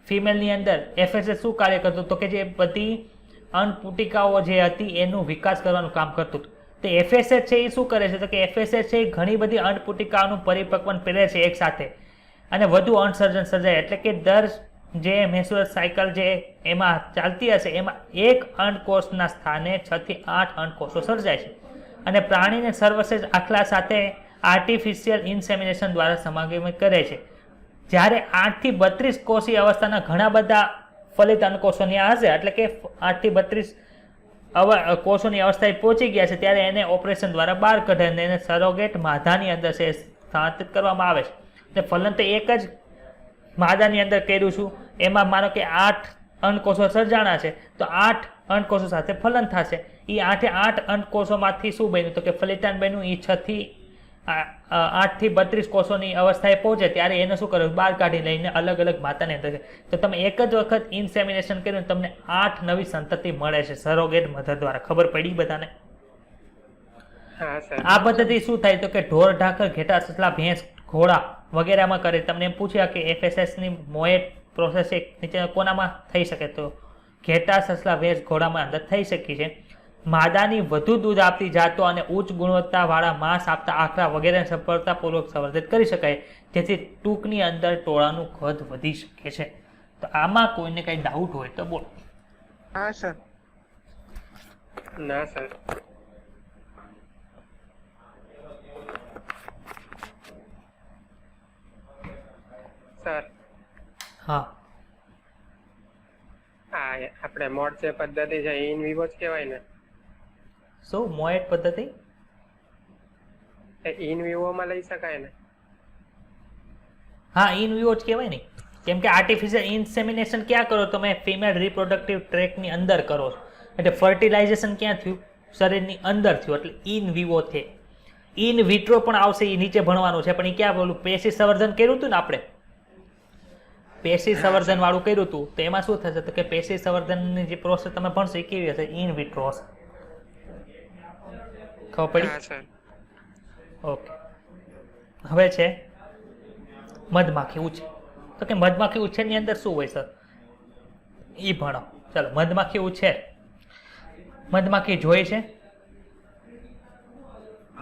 ફિમેલની અંદર FSH શું કાર્ય કરતું તો કે જે બધી અન્નપુટિકાઓ જે હતી એનું વિકાસ કરવાનું કામ કરતું હતું. તો FSH છે એ શું કરે છે તો કે FSH છે એ ઘણી બધી અન્નપુટિકાઓનું પરિપક્વન પ્રેરે છે એક સાથે અને વધુ અંડસર્જન સર્જાય. એટલે કે દર જે મેન્સ્ટ્રુઅલ સાયકલ જે એમાં ચાલતી હશે એમાં એક અંડકોષના સ્થાને 6 થી 8 અંડકોષો સર્જાય છે અને પ્રાણીને સર્વશ્રેષ્ઠ આખલા સાથે આર્ટિફિશિયલ ઇન્સેમિનેશન દ્વારા સમાગમ કરે છે. જ્યારે 8 થી 32 કોષીય અવસ્થાના ઘણા બધા ફલિત અંડકોષોની હશે એટલે કે 8 થી 32 કોષોની અવસ્થાએ પહોંચી ગયા છે ત્યારે એને ઓપરેશન દ્વારા બહાર કઢાય અને એને સરોગેટ માદાની અંદર છે સ્થાનાંતરિત કરવામાં આવે છે. એટલે ફલન તો એક જ માદાની અંદર કર્યું છું એમાં માનો કે 8 અંડકોષો સર્જાણા છે તો 8 અંડકોષો સાથે ફલન થશે. એ 8 અંડકોષોમાંથી શું બન્યું તો કે ફલિતાન બન્યું. એ 6 થી 8 થી 32 કોષોની અવસ્થાએ પહોંચે ત્યારે એને શું કર્યું? બહાર કાઢી લઈને અલગ અલગ માતાની અંદર. તો તમે એક જ વખત ઇન્સેમિનેશન કર્યું તમને 8 નવી સંતતિ મળે છે સરોગેટ મધર દ્વારા. ખબર પડી બધાને? આ પદ્ધતિ શું થાય તો કે ઢોર ઢાકર ઘેટા સસલા ભેંસ ઘોડા વગેરેમાં કરે. તમને એમ પૂછ્યા કે FSH ની મોએટ પ્રોસેસ નીચે કોનામાં થઈ શકે તો ઘેટા સસલા ભેંસ ઘોડામાં અંદર થઈ શકી છે. માદાની વધુ દૂધ આપતી જાતો અને ઉચ્ચ ગુણવત્તાવાળા માંસ આપતા આખલા વગેરે સફળતાપૂર્વક સંવર્ધિત કરી શકાય જેથી ટૂંકની અંદર ટોળાનું કદ વધી શકે છે. તો આમાં કોઈને કઈ ડાઉટ હોય તો બોલો. હા સર. ના સર. સર હા, આપણે મોડસે પદ્ધતિ છે ઇન વિવો જ કહેવાય ને? શું મોએટ પદ્ધતિ? ઇન વિવો માં લઈ શકાય ને? હા, ઇન વિવો જ કહેવાય ને કેમ કે આર્ટિફિશિયલ ઇન્સેમિનેશન ક્યાં કરો તમે? ફિમેલ રિપ્રોડક્ટિવ ટ્રેકની અંદર કરો છો એટલે ફર્ટિલાઇઝેશન ક્યાં થયું? શરીરની અંદર થયું એટલે ઇન વિવો છે. ઇન વિટ્રો પણ આવશે એ નીચે ભણવાનું છે પણ એ ક્યાં બોલું પેશી સંવર્ધન કર્યું હતું ને આપણે પેશી સંવર્ધન વાળું કર્યું હતું તો એમાં શું થશે તો કે પેશી સંવર્ધનની જે પ્રોસેસ તમે ભણશો એ કેવી હશે? ઇન વિટ્રો હશે. ખબર પડી? ઓકે. હવે છે મધમાખી ઉછેર. તો કે મધમાખી ઉછેરની અંદર શું હોય સર? એ ભણો. ચાલો, મધમાખી ઉછેર. મધમાખી જોઈ છે?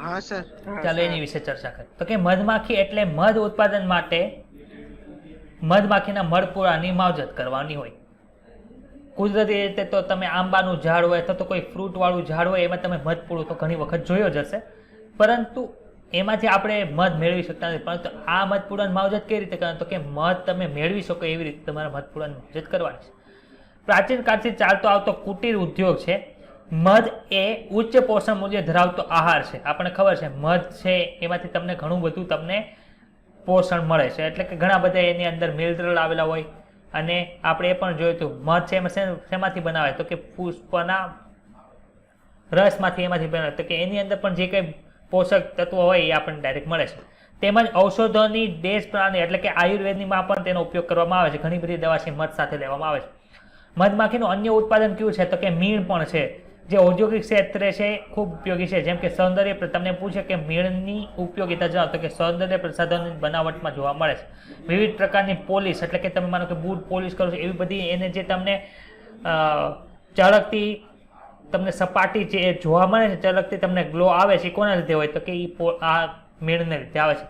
હા સર. ચાલો એની વિશે ચર્ચા કરીએ. તો કે મધમાખી એટલે મધ ઉત્પાદન માટે મધમાખીના મળપૂરાની માવજત કરવાની હોય. કુદરતી રીતે તો તમે આંબાનું ઝાડ હોય અથવા તો કોઈ ફ્રૂટ વાળું ઝાડ હોય એમાં તમે મધપૂરું તો ઘણી વખત જોયો જ હશે, પરંતુ એમાંથી આપણે મધ મેળવી શકતા નથી. પરંતુ આ મધપૂરાની માવજત કઈ રીતે કરવાની? તો કે મધ તમે મેળવી શકો એવી રીતે તમારે મધપૂરાની માવજત કરવાની છે. પ્રાચીન કાળથી ચાલતો આવતો કુટીર ઉદ્યોગ છે. મધ એ ઉચ્ચ પોષણ મૂલ્ય ધરાવતો આહાર છે. આપણને ખબર છે મધ છે એમાંથી તમને ઘણું બધું તમને પોષણ મળે છે, એટલે કે ઘણા બધા એની અંદર મિનરલ આવેલા હોય. અને આપણે એ પણ જોયું હતું મધ છે એમાં શેમાંથી બનાવે? તો કે પુષ્પના રસમાંથી એમાંથી બનાવે. તો કે એની અંદર પણ જે કંઈ પોષક તત્વો હોય એ આપણને ડાયરેક્ટ મળે છે. તેમજ ઔષધોની દેશ પ્રાણી એટલે કે આયુર્વેદમાં પણ તેનો ઉપયોગ કરવામાં આવે છે. ઘણી બધી દવા છે મધ સાથે લેવામાં આવે છે. મધમાખીનું અન્ય ઉત્પાદન કયું છે? તો કે મીણ પણ છે, જે ઔદ્યોગિક ક્ષેત્રે છે ખૂબ ઉપયોગી છે. જેમ કે સૌંદર્ય, તમને પૂછે કે મીણની ઉપયોગિતા જણાવો, તો કે સૌંદર્ય પ્રસાધનની બનાવટમાં જોવા મળે છે. વિવિધ પ્રકારની પોલિશ એટલે કે તમે માનો કે બૂટ પોલિશ કરો છો એવી બધી એને જે તમને ચળકતી તમને સપાટી જે જોવા મળે છે, ચળકતી તમને ગ્લો આવે છે, એ કોના લીધે હોય? તો કે આ મીણને લીધે આવે છે.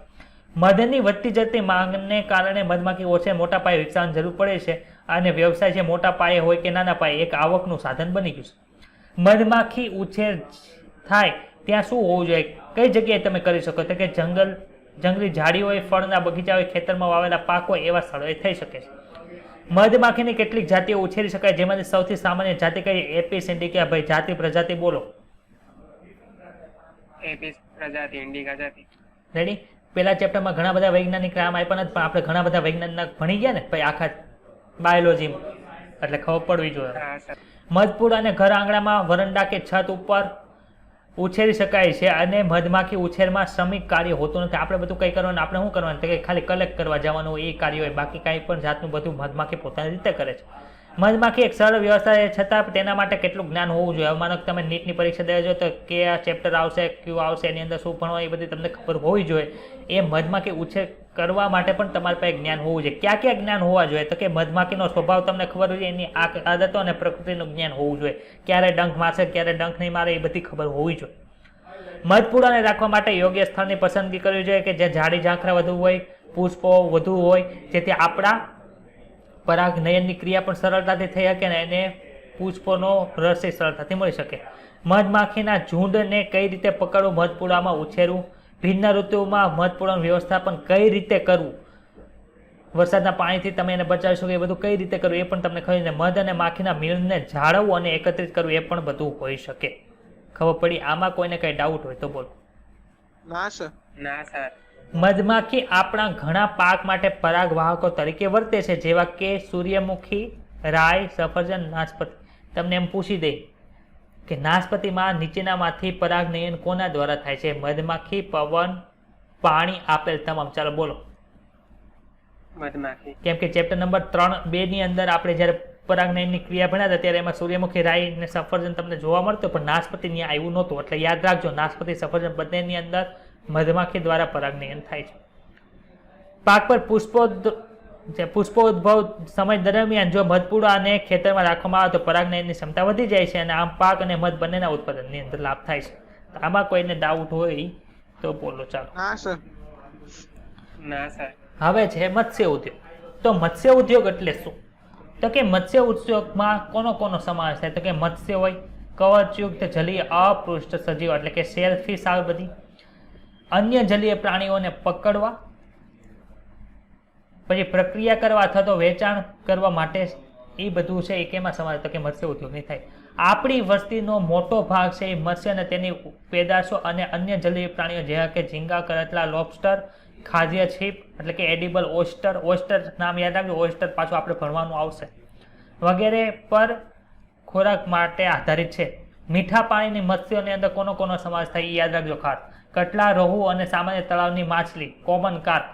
મધની વધતી જતી માંગને કારણે મધમાખી ઓછે મોટા પાયે વિકસાવવાની જરૂર પડે છે અને વ્યવસાય છે મોટા પાયે હોય કે નાના પાયે એક આવકનું સાધન બની ગયું છે. મધમાખી ઉછેર થાય ત્યાં શું હોવું જોઈએ? કઈ જગ્યાએ તમે કરી શકો? તો કે જંગલી ઝાડી હોય, ફળના બગીચા હોય, ખેતરમાં વાવેલા પાક હોય એવા સ્થળોએ થઈ શકે છે. મધમાખીની કેટલીક જાતિઓ ઉછેરી શકાય, જેમાંથી સૌથી સામાન્ય જાતિ કઈ? એપિસ ઇન્ડિકા. ભાઈ જાતિ પ્રજાતિ બોલો. એપિસ પ્રજાતિ, ઇન્ડિકા જાતિ. રેડી? પેલા ચેપ્ટરમાં ઘણા બધા વૈજ્ઞાનિક નામ આપ્યા નથી, પણ આપણે ઘણા બધા વૈજ્ઞાનિક ભણી ગયા ને ભાઈ આખા બાયોલોજીમાં, એટલે ખબર પડવી જોઈએ. હા સર. મધપૂડ અને ઘર આંગણામાં, વરંડા કે છત ઉપર ઉછેરી શકાય છે અને મધમાખી ઉછેરમાં શ્રમિક કાર્ય હોતું નથી. આપણે બધું કંઈ કરવાનું, આપણે શું કરવાનું? તો કે ખાલી કલેક્ટ કરવા જવાનું હોય એ કાર્ય હોય, બાકી કાંઈ પણ જાતનું બધું મધમાખી પોતાની રીતે કરે છે. મધમાખી એક સરળ વ્યવસ્થા છે, છતાં તેના માટે કેટલું જ્ઞાન હોવું જોઈએ. હવે માનો કે તમે નીટની પરીક્ષા દેવા જોઈએ તો કે આ ચેપ્ટર આવશે, ક્યુ આવશે, એની અંદર શું ભણવા, એ બધી તમને ખબર હોવી જોઈએ. એ મધમાખી ઉછેર કરવા માટે પણ તમારી પાસે જ્ઞાન હોવું જોઈએ. ક્યાં ક્યાં જ્ઞાન હોવા જોઈએ? તો કે મધમાખીનો સ્વભાવ તમને ખબર હોય, એની આદતો અને પ્રકૃતિનું જ્ઞાન હોવું જોઈએ. ક્યારે ડંખ મારશે, ક્યારે ડંખ નહીં મારે, એ બધી ખબર હોવી જોઈએ. મધપૂડાને રાખવા માટે યોગ્ય સ્થળની પસંદગી કરવી જોઈએ કે જ્યાં ઝાડી ઝાંખરા વધુ હોય, પુષ્પો વધુ હોય, જેથી આપણા પરાગનયનની ક્રિયા પણ સરળતાથી થઈ શકે અને એને પુષ્પોનો રસ સરળતાથી મળી શકે. મધમાખીના ઝુંડને કઈ રીતે પકડવું, મધપૂડામાં ઉછેરવું, ભિન્ન ઋતુમાં મધપૂડાનું વ્યવસ્થાપન કઈ રીતે કરવું, વરસાદના પાણીથી તમે એને બચાવી શકો એ બધું કઈ રીતે કરવું એ પણ તમને ખબર છે. મધ અને માખીના મીણને જાળવવું અને એકત્રિત કરવું એ પણ બધું હોઈ શકે. ખબર પડી? આમાં કોઈને કઈ ડાઉટ હોય તો બોલો. ના સર. ના સર. મધમાખી આપણા ઘણા પાક માટે પરાગવાહકો તરીકે વર્તે છે, જેવા કે સૂર્યમુખી, રાઈ, સફરજન, નાશપતિ. તમને એમ પૂછી દે કે નાશપતિમાં નીચેનામાંથી પરાગનયન કોના દ્વારા થાય છે? મધમાખી, પવન, પાણી, આપેલ તમામ. ચાલો બોલો. મધમાખી. કેમ કે ચેપ્ટર નંબર 3-2 ની અંદર આપણે જ્યારે પરાગનયનની ક્રિયા ભણ્યા હતા ત્યારે એમાં સૂર્યમુખી, રાઈ અને સફરજન તમને જોવા મળતો, પણ નાશપતિ ત્યાં આવ્યું નહોતું. એટલે યાદ રાખજો, નાશપતિ, સફરજન બંનેની અંદર મધમાખી દ્વારા પરાગનયન થાય છે. પાક પર પુષ્પોદ્ભવ સમય દરમિયાન જો મધપૂડા અને ખેતરમાં રાખવામાં આવે તો પરાગનયનની ક્ષમતા વધી જાય છે અને આમ પાક અને મધ બંનેના ઉત્પાદનની અંદર લાભ થાય છે. આમાં કોઈને ડાઉટ હોય તો બોલો. ચાલો. ના સર. ના સર. હવે છે મત્સ્ય ઉદ્યોગ. તો મત્સ્ય ઉદ્યોગ એટલે શું? તો કે મત્સ્ય ઉદ્યોગમાં કોનો સમાવેશ થાય? તો કે મત્સ્ય હોય, કવચયુક્ત જલીય અપૃષ્ઠ સજીવ એટલે કે શેલફિશ આવે બધી, અન્ય જલીય પ્રાણીઓને પકડવા, પછી પ્રક્રિયા કરવા અથવા તો વેચાણ કરવા માટે, એ બધું છે એ કેમાં સમાવેશ? તો કે મત્સ્ય ઉદ્યોગની થાય. આપણી વસ્તીનો મોટો ભાગ છે એ મત્સ્ય અને તેની પેદાશો અને અન્ય જલીય પ્રાણીઓ જેવા કે ઝીંગા, કરચલા, લોબસ્ટર, ખાદ્ય છીપ એટલે કે એડિબલ ઓસ્ટર, ઓસ્ટર નામ યાદ રાખજો, ઓસ્ટર પાછું આપણે ભણવાનું આવશે, વગેરે પર ખોરાક માટે આધારિત છે. મીઠા પાણીની મત્સ્યોની અંદર કોનો સમાવેશ થાય એ યાદ રાખજો ખાસ. કટલા, રોહુ અને સામાન્ય તળાવની માછલી, કોમન કાર્પ.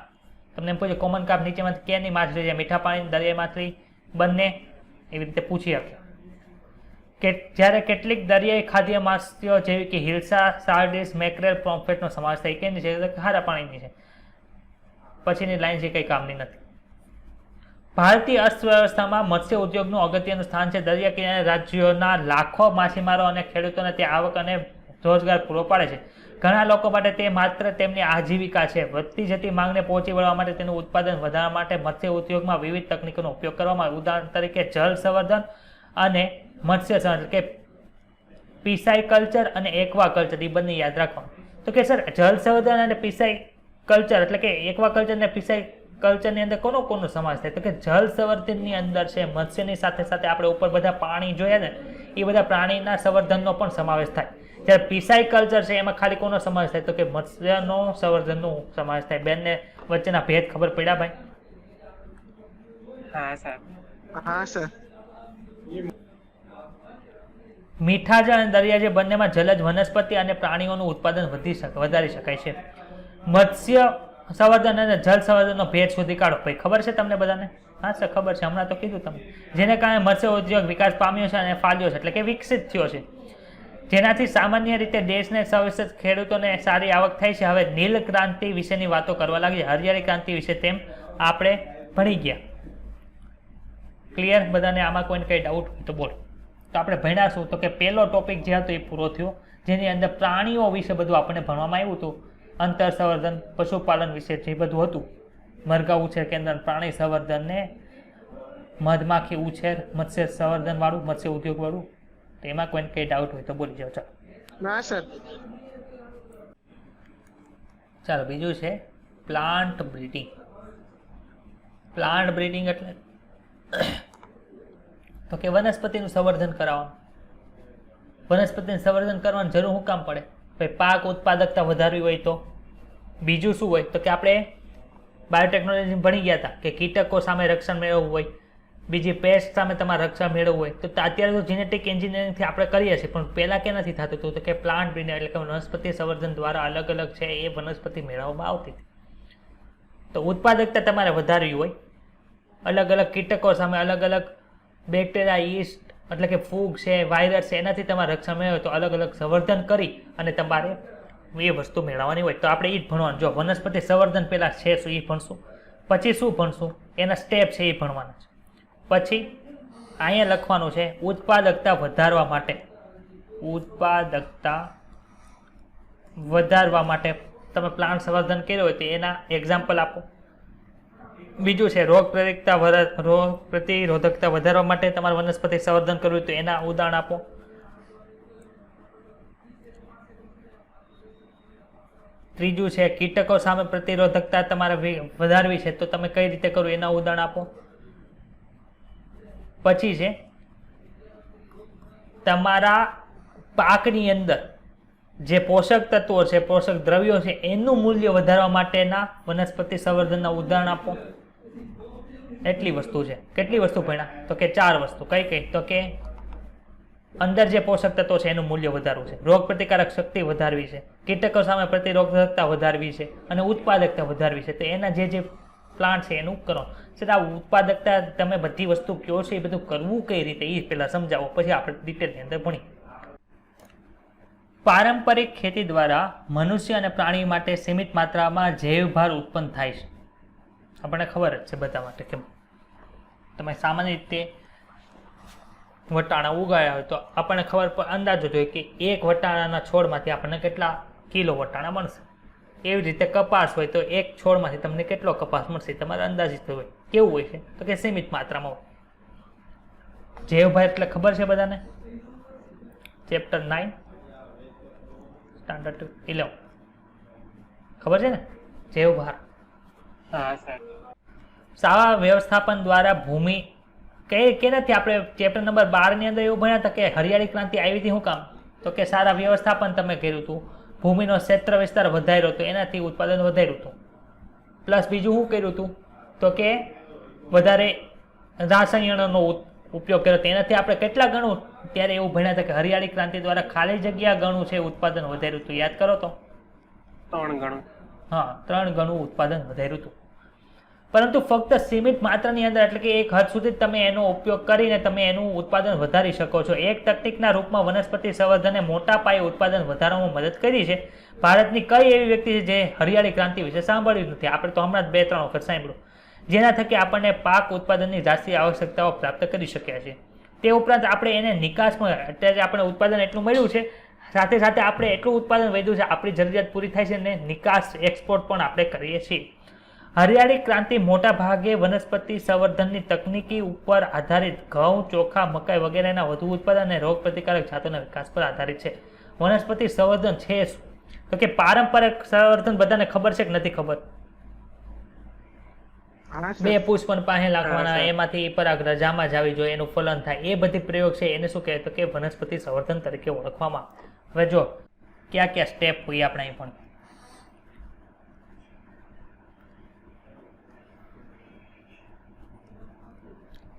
તમને એમ પૂછે કોમન કાર્પ નીચેમાંથી કેની માછલી છે? મીઠા પાણીની દરિયાઈ માછલી, બંને. એવી રીતે પૂછી શકે. કે જ્યારે કેટલીક દરિયાઈ ખાદ્ય માછલીઓ જેવી કે હિલ્સા, સાર્ડિસ, મેક્રેલ, પોમ્ફ્રેટનો સમાવેશ થાય. કેની છે? ખારા પાણીની છે. પછીની લાઈન છે કંઈ કામની નથી. ભારતીય અર્થવ્યવસ્થામાં મત્સ્ય ઉદ્યોગનું અગત્યનું સ્થાન છે. દરિયા કિનારે રાજ્યોના લાખો માછીમારો અને ખેડૂતોને તે આવક અને રોજગાર પૂરો પાડે છે. ઘણા લોકો માટે તે માત્ર તેમની આજીવિકા છે. વધતી જતી માંગને પહોંચી વળવા માટે તેનું ઉત્પાદન વધારવા માટે મત્સ્ય ઉદ્યોગમાં વિવિધ તકનીકોનો ઉપયોગ કરવામાં આવે. ઉદાહરણ તરીકે જળ સંવર્ધન અને મત્સ્ય સંવર્ધન કે પિસાઇકલ્ચર અને એક્વાકલ્ચર, એ બંને યાદ રાખવાનું. તો કે સર જળ સંવર્ધન અને પિસાઇકલ્ચર એટલે કે એક્વાકલ્ચર અને પિસાઇકલ્ચરની અંદર કોનો સમાવેશ થાય? તો કે જળ સંવર્ધનની અંદર છે મત્સ્યની સાથે સાથે આપણે ઉપર બધા પ્રાણી જોયા ને એ બધા પ્રાણીના સંવર્ધનનો પણ સમાવેશ થાય. જ્યારે પિસાઇકલ્ચર છે એમાં ખાલી કોનો સમાવેશ થાય? તો કે મત્સ્યનો સંવર્ધનનો સમાવેશ થાય. બેનને વચ્ચેના ભેદ ખબર પડ્યા ભાઈ? હા સર. હા સર. મીઠા જળ અને દરિયા જે બંનેમાં જલજ વનસ્પતિ અને પ્રાણીઓનું ઉત્પાદન વધારી શકાય છે. મત્સ્ય સંવર્ધન અને જળ સંવર્ધનનો ભેદ શોધી કાઢો ભાઈ. ખબર છે તમને બધાને? હા સર ખબર છે, હમણાં તો કીધું તમે. જેને કારણે મત્સ્ય ઉદ્યોગ વિકાસ પામ્યો છે અને ફાલ્યો છે, એટલે કે વિકસિત થયો છે, જેનાથી સામાન્ય રીતે દેશને સવિશેષ ખેડૂતોને સારી આવક થાય છે. હવે નીલ ક્રાંતિ વિશેની વાતો કરવા લાગી, હરિયાળી ક્રાંતિ વિશે તેમ આપણે ભણી ગયા. ક્લિયર બધાને? આમાં કોઈને કંઈ ડાઉટ હોય તો બોલો. તો આપણે ભણ્યાશું તો કે પહેલો ટોપિક જે હતો એ પૂરો થયો, જેની અંદર પ્રાણીઓ વિશે બધું આપણને ભણવામાં આવ્યું હતું. અંતર સંવર્ધન, પશુપાલન વિશે જે બધું હતું, મરઘા ઉછેર કેન્દ્ર, પ્રાણી સંવર્ધન ને મધમાખી ઉછેર, મત્સ્ય સંવર્ધન વાળું, મત્સ્ય ઉદ્યોગ વાળું. તો એમાં કોઈને કંઈ ડાઉટ હોય તો બોલી જાઓ. ચાલો ના સર. ચાલો બીજું છે પ્લાન્ટ બ્રીડિંગ. પ્લાન્ટ બ્રીડિંગ એટલે તો કે વનસ્પતિનું સંવર્ધન કરાવવાનું. વનસ્પતિનું સંવર્ધન કરવાની જરૂર શું કામ પડે? ભાઈ પાક ઉત્પાદકતા વધારવી હોય તો. બીજું શું હોય? તો કે આપણે બાયોટેકનોલોજી ભણી ગયા હતા કે કીટકો સામે રક્ષણ મેળવવું હોય, બીજી પેસ્ટ સામે તમારે રક્ષણ મેળવવું હોય તો અત્યારે તો જેનેટિક એન્જિનિયરિંગથી આપણે કરીએ છીએ, પણ પહેલાં કે નથી થતું હતું. તો કે પ્લાન્ટ બ્રીડિંગ એટલે કે વનસ્પતિ સંવર્ધન દ્વારા અલગ અલગ છે એ વનસ્પતિ મેળવવામાં આવતી હતી. તો ઉત્પાદકતા તમારે વધારવી હોય, અલગ અલગ કીટકો સામે અલગ અલગ બેક્ટેરિયા, યીસ્ટ એટલે કે ફૂગ છે, વાયરસ છે, એનાથી તમારે રક્ષણ મેળવે તો અલગ અલગ સંવર્ધન કરી અને તમારે એ વસ્તુ મેળવવાની હોય. તો આપણે એ જ ભણવાનું. જો વનસ્પતિ સંવર્ધન પહેલાં છે શું એ ભણશું, પછી શું ભણશું, એના સ્ટેપ છે એ ભણવાના છે. પછી અહીંયા લખવાનું છે ઉત્પાદકતા વધારવા માટે. ઉત્પાદકતા વધારવા માટે તમે પ્લાન્ટ સંવર્ધન કર્યો હોય તો એના એક્ઝામ્પલ આપો. બીજું છે રોગ પ્રતિરોધકતા વધારવા માટે તમારે વનસ્પતિ સંવર્ધન કરવું હોય તો એના ઉદાહરણ આપો. ત્રીજું છે કીટકો સામે પ્રતિરોધકતા તમારે વધારવી છે તો તમે કઈ રીતે કરવું એના ઉદાહરણ આપો. પછી છે તમારા પાકની અંદર જે પોષક તત્વો છે, પોષક દ્રવ્યો છે, એનું મૂલ્ય વધારવા માટેના વનસ્પતિ સંવર્ધનના ઉદાહરણ આપો. એટલી વસ્તુ છે. કેટલી વસ્તુ ભણ્યા? તો કે 4 વસ્તુ. કઈ કઈ? તો કે અંદર જે પોષક તત્વો છે એનું મૂલ્ય વધારવું છે, રોગ પ્રતિકારક શક્તિ વધારવી છે, કીટકો સામે પ્રતિરોધકતા વધારવી છે અને ઉત્પાદકતા વધારવી છે. તો એના જે પ્લાન્ટ છે એનું કરો. આ ઉત્પાદકતા તમે બધી વસ્તુ કયો છે એ બધું કરવું કઈ રીતે એ પહેલાં સમજાવો, પછી આપણે ડિટેલની અંદર ભણીએ. પારંપરિક ખેતી દ્વારા મનુષ્ય અને પ્રાણી માટે સીમિત માત્રામાં જૈવભાર ઉત્પન્ન થાય છે. આપણને ખબર જ છે બધા માટે કે તમે સામાન્ય રીતે વટાણા ઉગાડ્યા હોય તો આપણને ખબર અંદાજો જોઈએ કે એક વટાણાના છોડમાંથી આપણને કેટલા કિલો વટાણા મળશે. એવી રીતે કપાસ હોય તો એક છોડમાંથી તમને કેટલો કપાસ મળશે તમારે અંદાજિત હોય. કેવું હોય છે? તો કે સીમિત માત્રામાં હોય. જૈવભાર એટલે ખબર છે બધાને? ચેપ્ટર 9 સ્ટાન્ડર્ડ 11 ખબર છે ને? જૈવભાર. હા સર. સારા વ્યવસ્થાપન દ્વારા ભૂમિ કે નથી આપણે ચેપ્ટર નંબર 12 ની અંદર એવું ભણ્યા હતા કે હરિયાળી ક્રાંતિ આવી હતી. શું કામ? તો કે સારા વ્યવસ્થાપન તમે કર્યું હતું, ભૂમિનો ક્ષેત્ર વિસ્તાર વધાર્યો હતો, એનાથી ઉત્પાદન વધાર્યું હતું. પ્લસ બીજું શું કર્યું હતું? તો કે વધારે રાસાયણનો ઉપયોગ કર્યો હતો, એનાથી આપણે કેટલા ગણું ત્યારે એવું ભણ્યા હતા કે હરિયાળી ક્રાંતિ દ્વારા ખાલી જગ્યા ગણું છે ઉત્પાદન વધાર્યું હતું. યાદ કરો તો 3 ગણું. હા, 3 ગણું ઉત્પાદન વધાર્યું હતું. પરંતુ ફક્ત સીમિત માત્રાની અંદર, એટલે કે એક હદ સુધી તમે એનો ઉપયોગ કરીને તમે એનું ઉત્પાદન વધારી શકો છો. એક તકનીકના રૂપમાં વનસ્પતિ સંવર્ધને મોટા પાયે ઉત્પાદન વધારવામાં મદદ કરી છે. ભારતની કઈ એવી વ્યક્તિ છે જે હરિયાળી ક્રાંતિ વિશે સાંભળ્યું નથી? આપણે તો હમણાં જ 2-3 વખત સાંભળ્યું. જેના થકી આપણને પાક ઉત્પાદનની રાષ્ટ્રીય આવશ્યકતાઓ પ્રાપ્ત કરી શક્યા છે. તે ઉપરાંત આપણે એને નિકાસમાં અત્યારે આપણે ઉત્પાદન એટલું મળ્યું છે, સાથે સાથે આપણે એટલું ઉત્પાદન વધ્યું છે, આપણી જરૂરિયાત પૂરી થાય છે અને નિકાસ એક્સપોર્ટ પણ આપણે કરીએ છીએ. હરિયાળી ક્રાંતિ મોટા ભાગે વનસ્પતિ સંવર્ધનની તકનીકી ઉપર આધારિત ઘઉં, ચોખા, મકાઈ વગેરેના વધુ ઉત્પાદન અને રોગ પ્રતિકારક જાતોના વિકાસ પર આધારિત છે. વનસ્પતિ સંવર્ધન છે શું? તો કે પારંપરિક સંવર્ધન બધાને ખબર છે કે નથી ખબર? હા સર. બે પુષ્પન પાસે લાખવાના, હા, સર. એમાંથી પરાગ રજામાં જ આવી જોઈએ, એનું ફલન થાય, એ બધી પ્રયોગ છે એને શું કહેવાય? તો કે વનસ્પતિ સંવર્ધન તરીકે ઓળખવામાં આવે. હવે જો ક્યાં ક્યાં સ્ટેપ હોય આપણે અહીં પણ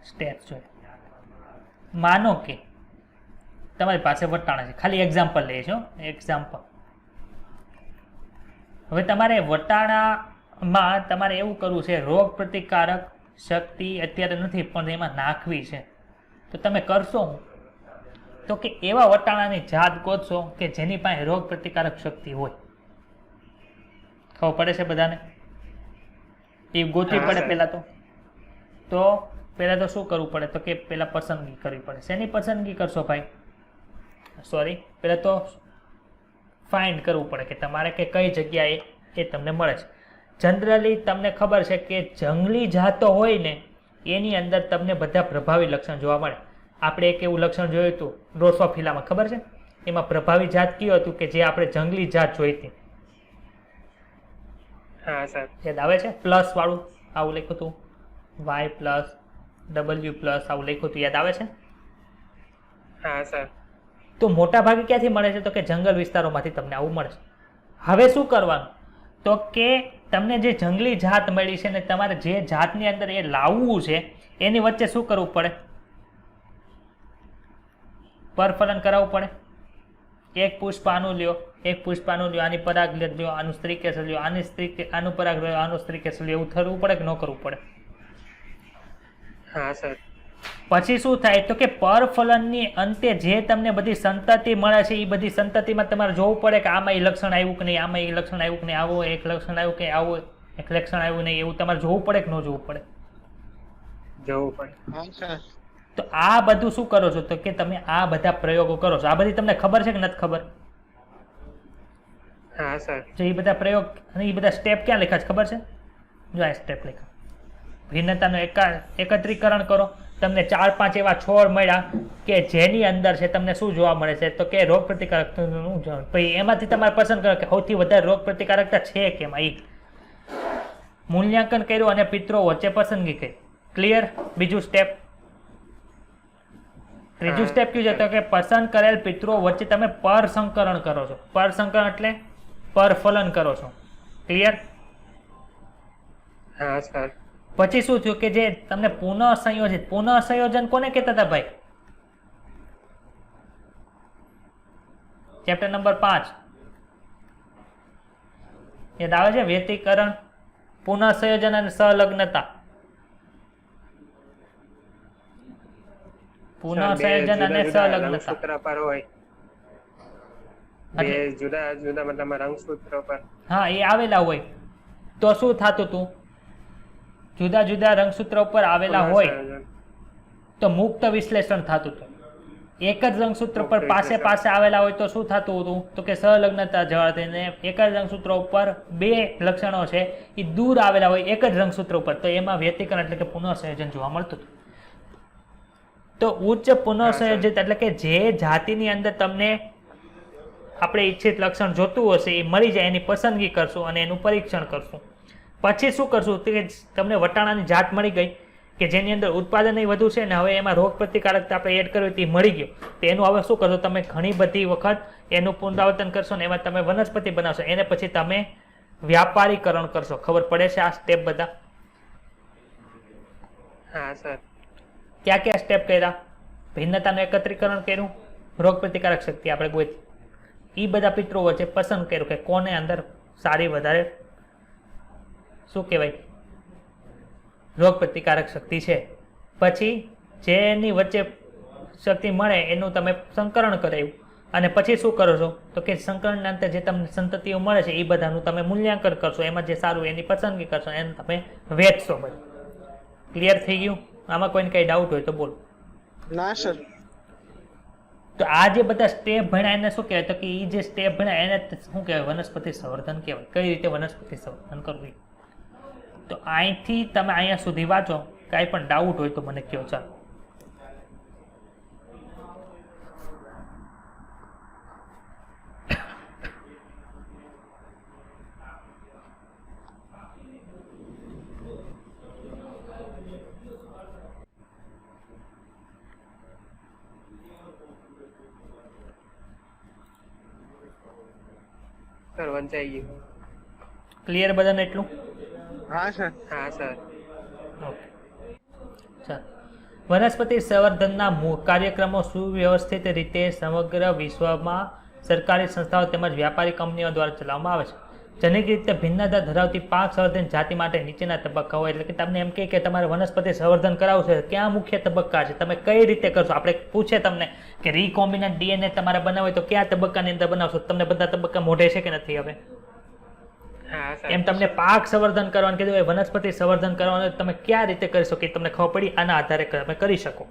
સ્ટેપ જોઈએ. માનો કે તમારી પાસે વટાણા છે, ખાલી એક્ઝામ્પલ લઈએ છો, એક્ઝામ્પલ. હવે તમારે વટાણામાં તમારે એવું કરવું છે, રોગ પ્રતિકારક શક્તિ અત્યારે નથી પણ એમાં નાખવી છે, તો તમે કરશો હું? તો કે એવા વટાણાની જાત ગોતશો કે જેની પાસે રોગ પ્રતિકારક શક્તિ હોય. ખબર પડે છે બધાને? એ ગોતવી હા, પડે સર. પહેલા તો શું કરવું પડે? તો કે પહેલા પસંદગી કરવી પડે. શેની પસંદગી કરશો ભાઈ? સોરી, પહેલા તો ફાઇન્ડ કરવું પડે કે તમારે કે કઈ જગ્યાએ એ તમને મળે છે. જનરલી તમને ખબર છે કે જંગલી જાતો હોય ને એની અંદર તમને બધા પ્રભાવી લક્ષણ જોવા મળે. આપણે એક એવું લક્ષણ જોયું હતું ડ્રોસોફિલામાં, ખબર છે? એમાં પ્રભાવી જાત કયું હતું કે જે આપણે જંગલી જાત જોઈ હતી? હા સર. યાદ આવે છે? પ્લસ વાળું આવું લખ્યું હતું, વાય પ્લસ ડબલ્યુ પ્લસ આવું લખ્યું હતું, યાદ આવે છે? હા સર. તો મોટા ભાગે ક્યાંથી મળે છે? તો કે જંગલ વિસ્તારોમાંથી તમને આવું મળે છે. હવે શું કરવાનું? તો કે તમને જે જંગલી જાત મળી છે ને તમારે જે જાતની અંદર એ લાવવું છે એની વચ્ચે શું કરવું પડે? પરફલન કરાવવું પડે. એક પુષ્પ આનું લ્યો, એક પુષ્પ આનું લ્યો, આની પરાગ લ્યો, આનું સ્ત્રી કેસર લ્યો, આનું પરાગ લ્યો, આનું સ્ત્રી કેસર લ્યો, એવું થવું પડે કે ન કરવું પડે? હા સર. પછી શું થાય? તો કે પરફલનની અંતે જે તમને બધી સંતતિ મળે છે એ બધી સંતતિમાં તમારે જોવું પડે કે આમાં એ લક્ષણ આવ્યું કે નહીં, આમાં એ લક્ષણ આવ્યું કે નહીં, આવું એક લક્ષણ આવ્યું કે આવું એક લક્ષણ આવ્યું નહીં, એવું તમારે જોવું પડે કે ન જોવું પડે? જવું પડે. હા સર. તો આ બધું શું કરો છો? તો કે તમે આ બધા પ્રયોગો કરો છો. આ બધી તમને ખબર છે કે નથી ખબર? હા સર. જો એ બધા પ્રયોગ અને એ બધા સ્ટેપ ક્યાં લખ્યા છે ખબર છે? જો આ સ્ટેપ લખ્યા. ભિન્નતાનું એકત્રીકરણ કરો. તમને 4-5 એવા છોડ મળ્યા કે જેની અંદર છે તમને શું જોવા મળે છે? તો કે રોગ પ્રતિકારકતાનું પછી એમાંથી તમારે પસંદ કરો કે સૌથી વધારે રોગ પ્રતિકારકતા છે કેમ. એ મૂલ્યાંકન કર્યું અને પિત્રો વચ્ચે પસંદગી કરી. ક્લિયર? બીજું સ્ટેપ. ત્રીજું સ્ટેપ કયું છે? તો કે પસંદ કરેલ પિત્રો વચ્ચે તમે પરસંકરણ કરો છો. પરસંકરણ એટલે પરફલન કરો છો. ક્લિયર? હા સર. પછી શું થયું કે જે તમને પુનઃસંયોજન કોને કહેતા હતા ભાઈ? ચેપ્ટર નંબર 5 યાદ આવે છે? વ્યતિકરણ, પુનઃસંયોજન અને સહલગ્નતા. પુનઃસંયોજન અને સહલગ્નતા. રંગસૂત્ર પર હોય. બે જુદા જુદા મતલબ રંગસૂત્રો પર. હા, એ આવેલા હોય તો શું થતું હતું? જુદા જુદા રંગસૂત્રો પર આવેલા હોય તો મુક્ત વિશ્લેષણ થતું હતું. એક જ રંગસૂત્ર પર પાસે પાસે આવેલા હોય તો શું થતું હતું? તો કે સહલગ્નતા જળવાતી. ને એક જ રંગસૂત્ર ઉપર બે લક્ષણો છે એ દૂર આવેલા હોય એક જ રંગસૂત્ર ઉપર, તો એમાં વ્યતિકરણ એટલે કે પુનઃસંયોજન જોવા મળતું હતું. તો ઉચ્ચ પુનઃસંયોજિત એટલે કે જે જાતિની અંદર તમને આપણે ઈચ્છિત લક્ષણ જોતું હશે એ મળી જાય એની પસંદગી કરશું અને એનું પરીક્ષણ કરશું. પછી શું કરશું? કે તમને વટાણાની જાત મળી ગઈ કે જેની અંદર ઉત્પાદન વધુ છે ને હવે એમાં રોગ પ્રતિકારકતા આપણે એડ કરવી તે મળી ગયો. તો એનું હવે શું કરશો? તમે ઘણી બધી વખત એનું પુનરાવર્તન કરશો ને એમાં તમે વનસ્પતિ બનાવશો. એને પછી તમે વ્યાપારીકરણ કરશો. ખબર પડે છે આ સ્ટેપ બધા? હા સર. ક્યાં ક્યાં સ્ટેપ કર્યા? ભિન્નતાનું એકત્રીકરણ કર્યું, રોગ પ્રતિકારક શક્તિ આપણે ગોતી, એ બધા પિત્રો વચ્ચે પસંદ કર્યું કે કોને અંદર સારી વધારે શું કહેવાય રોગ પ્રતિકારક શક્તિ છે. પછી જેની વચ્ચે શક્તિ મળે એનું તમે સંકરણ કરાવ્યું અને પછી શું કરો છો? તો કે સંકરણના અંતે જે તમને સંતતિઓ મળે છે એ બધાનું તમે મૂલ્યાંકન કરશો. એમાં જે સારું એની પસંદગી કરશો, એને તમે વેચશો. બધું ક્લિયર થઈ ગયું? આમાં કોઈને કઈ ડાઉટ હોય તો બોલો. ના સર. તો આ જે બધા સ્ટેપ ભણ્યા એને શું કહેવાય? તો કે એ જે સ્ટેપ ભણ્યા એને શું કહેવાય? વનસ્પતિ સંવર્ધન કહેવાય. કઈ રીતે વનસ્પતિ સંવર્ધન કરવું? તો અહીંથી તમે અહીંયા સુધી વાંચો. કાંઈ પણ ડાઉટ હોય તો મને કહો. ચાલો. સર વંચાઈ ગયું. ક્લિયર બધાને એટલું? હા સર. હા સર. ઓકે. ચાલો. વનસ્પતિ સંવર્ધનના કાર્યક્રમો સુવ્યવસ્થિત રીતે સમગ્ર વિશ્વમાં સરકારી સંસ્થાઓ તેમજ વ્યાપારી કંપનીઓ દ્વારા ચલાવવામાં આવે છે. જનક રીતે ભિન્નતા ધરાવતી પાક સંવર્ધન જાતિ માટે નીચેના તબક્કાઓ, એટલે કે તમને એમ કહે કે તમારે વનસ્પતિ સંવર્ધન કરાવવું છે, ક્યાં મુખ્ય તબક્કા છે, તમે કઈ રીતે કરશો? આપણે પૂછે તમને કે રીકોમ્બિનન્ટ ડીએનએ તમારે બનાવવું હોય તો કયા તબક્કાની અંદર બનાવશો? તમને બધા તબક્કા મોઢે છે કે નથી? હવે હા સર. એમ તમને પાક સંવર્ધન કરવાનું કીધું હોય, વનસ્પતિ સંવર્ધન કરવાનું તમે કયા રીતે કરી શકો? તમને ખબર પડી, આના આધારે તમે કરી શકો.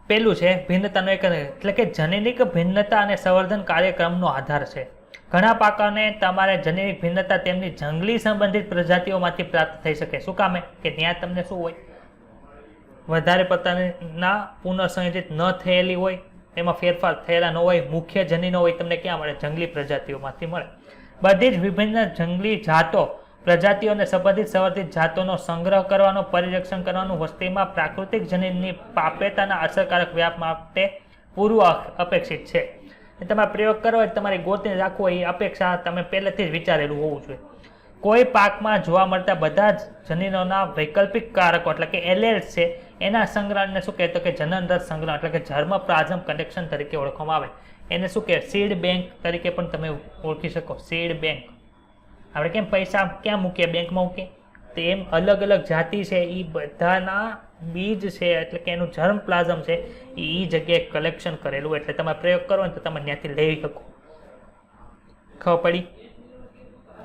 પેલું છે ભિન્નતાનો એક, એટલે કે જનનિક ભિન્નતા અને સંવર્ધન કાર્યક્રમનો આધાર છે. ઘણા પાકોને તમારે જનનિક ભિન્નતા તેમની જંગલી સંબંધિત પ્રજાતિઓમાંથી પ્રાપ્ત થઈ શકે. શું કામે? કે ત્યાં તમને શું હોય? વધારે પડતાના પુનઃસંયોજિત ન થયેલી હોય, એમાં ફેરફાર થયેલા ન હોય, મુખ્ય જનીનો હોય, તમને ક્યાં મળે? જંગલી પ્રજાતિઓમાંથી મળે. બધી જ વિભિન્ન જંગલી જાતો પ્રજાતિઓ અને સંબંધિત સંવર્ધિત જાતોનો સંગ્રહ કરવાનો, પરિરક્ષણ કરવાનું વસ્તીમાં પ્રાકૃતિક જનીનની પ્રાપ્યતાના અસરકારક વ્યાપ માટે પૂર્વ અપેક્ષિત છે. તમારે પ્રયોગ કરવો હોય તમારે ગોતીને રાખવો, એ અપેક્ષા તમે પહેલેથી જ વિચારેલું હોવું જોઈએ. કોઈ પાકમાં જોવા મળતા બધા જ જનીનોના વૈકલ્પિક કારકો એટલે કે એલેલ્સ છે, એના સંગ્રહને શું કહેતો કે જનનરસ સંગ્રહ એટલે કે જર્મ પ્લાઝમ કનેક્શન તરીકે ઓળખવામાં આવે. એને શું કહેવાય? સીડ બેંક તરીકે પણ તમે ઓળખી શકો. સીડ બેંક આપણે કેમ પૈસા ક્યાં મૂકીએ? બેંકમાં મૂકીએ. તેમ અલગ અલગ જાતિ છે એ બધાના બીજ છે, એટલે કે એનું જર્મ પ્લાઝમ છે એ જગ્યાએ કલેક્શન કરેલું. એટલે તમે પ્રયોગ કરો ને તો તમે ત્યાંથી લઈ શકો. ખબર પડી?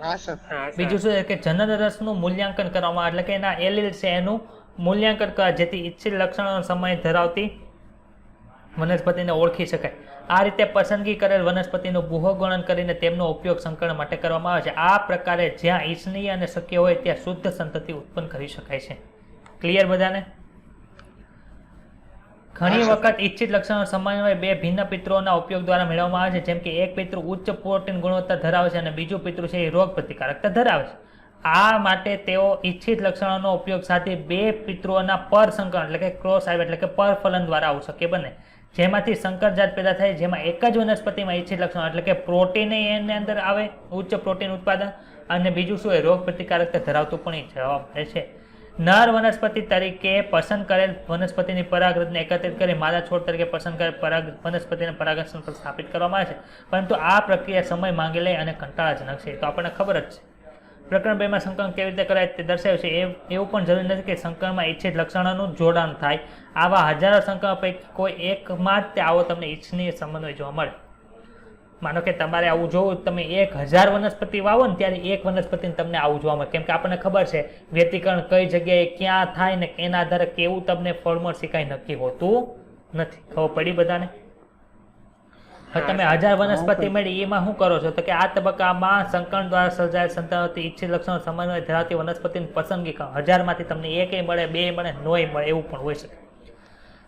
હા સર. હા સર. બીજું શું છે કે જનનરસનું મૂલ્યાંકન કરવામાં આવે, એટલે કે એના એલીલ છે એનું મૂલ્યાંકન કરવા, જેથી ઇચ્છિત લક્ષણોનો સમય ધરાવતી વનસ્પતિને ઓળખી શકાય. આ રીતે પસંદગી કરેલ વનસ્પતિનું ગુહગણન કરીને તેમનો ઉપયોગ સંકલન માટે કરવામાં આવે છે. આ પ્રકારે જ્યાં ઈચ્છનીય અને શક્ય હોય ત્યાં શુદ્ધ સંતતિ ઉત્પન્ન કરી શકાય છે. ક્લિયર બધાને? ઘણી વખત ઇચ્છિત લક્ષણો સમાન હોય બે ભિન્ન પિતૃઓના ઉપયોગ દ્વારા મેળવવામાં આવે છે. જેમ કે એક પિતૃ ઉચ્ચ પ્રોટીન ગુણવત્તા ધરાવે છે અને બીજું પિતૃ છે એ રોગ પ્રતિકારકતા ધરાવે છે. આ માટે તેઓ ઇચ્છિત લક્ષણોનો ઉપયોગ સાથે બે પિતૃઓના પરસંકરણ એટલે કે ક્રોસ આવે એટલે કે પરફલન દ્વારા આવું શક્ય બને, જેમાંથી સંકરજાત પેદા થાય, જેમાં એક જ વનસ્પતિમાં ઇચ્છિત લક્ષણો એટલે કે પ્રોટીન એની અંદર આવે, ઉચ્ચ પ્રોટીન ઉત્પાદન, અને બીજું શું? એ રોગ પ્રતિકારકતા ધરાવતું પણ એ જવાબ છે. નર વનસ્પતિ તરીકે પસંદ કરેલ વનસ્પતિની પરાગરજને એકત્રિત કરી માદા છોડ તરીકે પસંદ કરેલ વનસ્પતિને પરાગણ પર સ્થાપિત કરવામાં આવે છે, પરંતુ આ પ્રક્રિયા સમય માંગી લે અને કંટાળાજનક છે. તો આપણને ખબર જ છે. પ્રકરણ 2માં સંકલન કેવી રીતે કરાય તે દર્શાવ્યું છે. એવું પણ જરૂરી નથી કે સંકલનમાં ઇચ્છિત લક્ષણોનું જોડાણ થાય. આવા હજારો સંકલન પૈકી કોઈ એકમાં જ તે આવો તમને ઈચ્છનીય સમન્વય જોવા મળે. માનો કે તમારે આવું જોવું, તમે 1000 વનસ્પતિ વાવો ને ત્યારે એક વનસ્પતિને તમને આવું જોવા મળે, કેમ કે આપણને ખબર છે વ્યતિકરણ કઈ જગ્યાએ ક્યાં થાય ને એના આધારે કેવું તમને ફળ મળશે કાંઈ નક્કી હોતું નથી. ખબર પડી બધાને? હવે તમે 1000 વનસ્પતિ મળી એમાં શું કરો છો? તો કે આ તબક્કામાં સંકલન દ્વારા સર્જાયેલ સંતાનોથી ઇચ્છિત લક્ષણો સમન્વય ધરાવતી વનસ્પતિની પસંદગી કરો. 1000માંથી તમને 1 મળે, 2 મળે, 9 મળે, એવું પણ હોઈ શકે.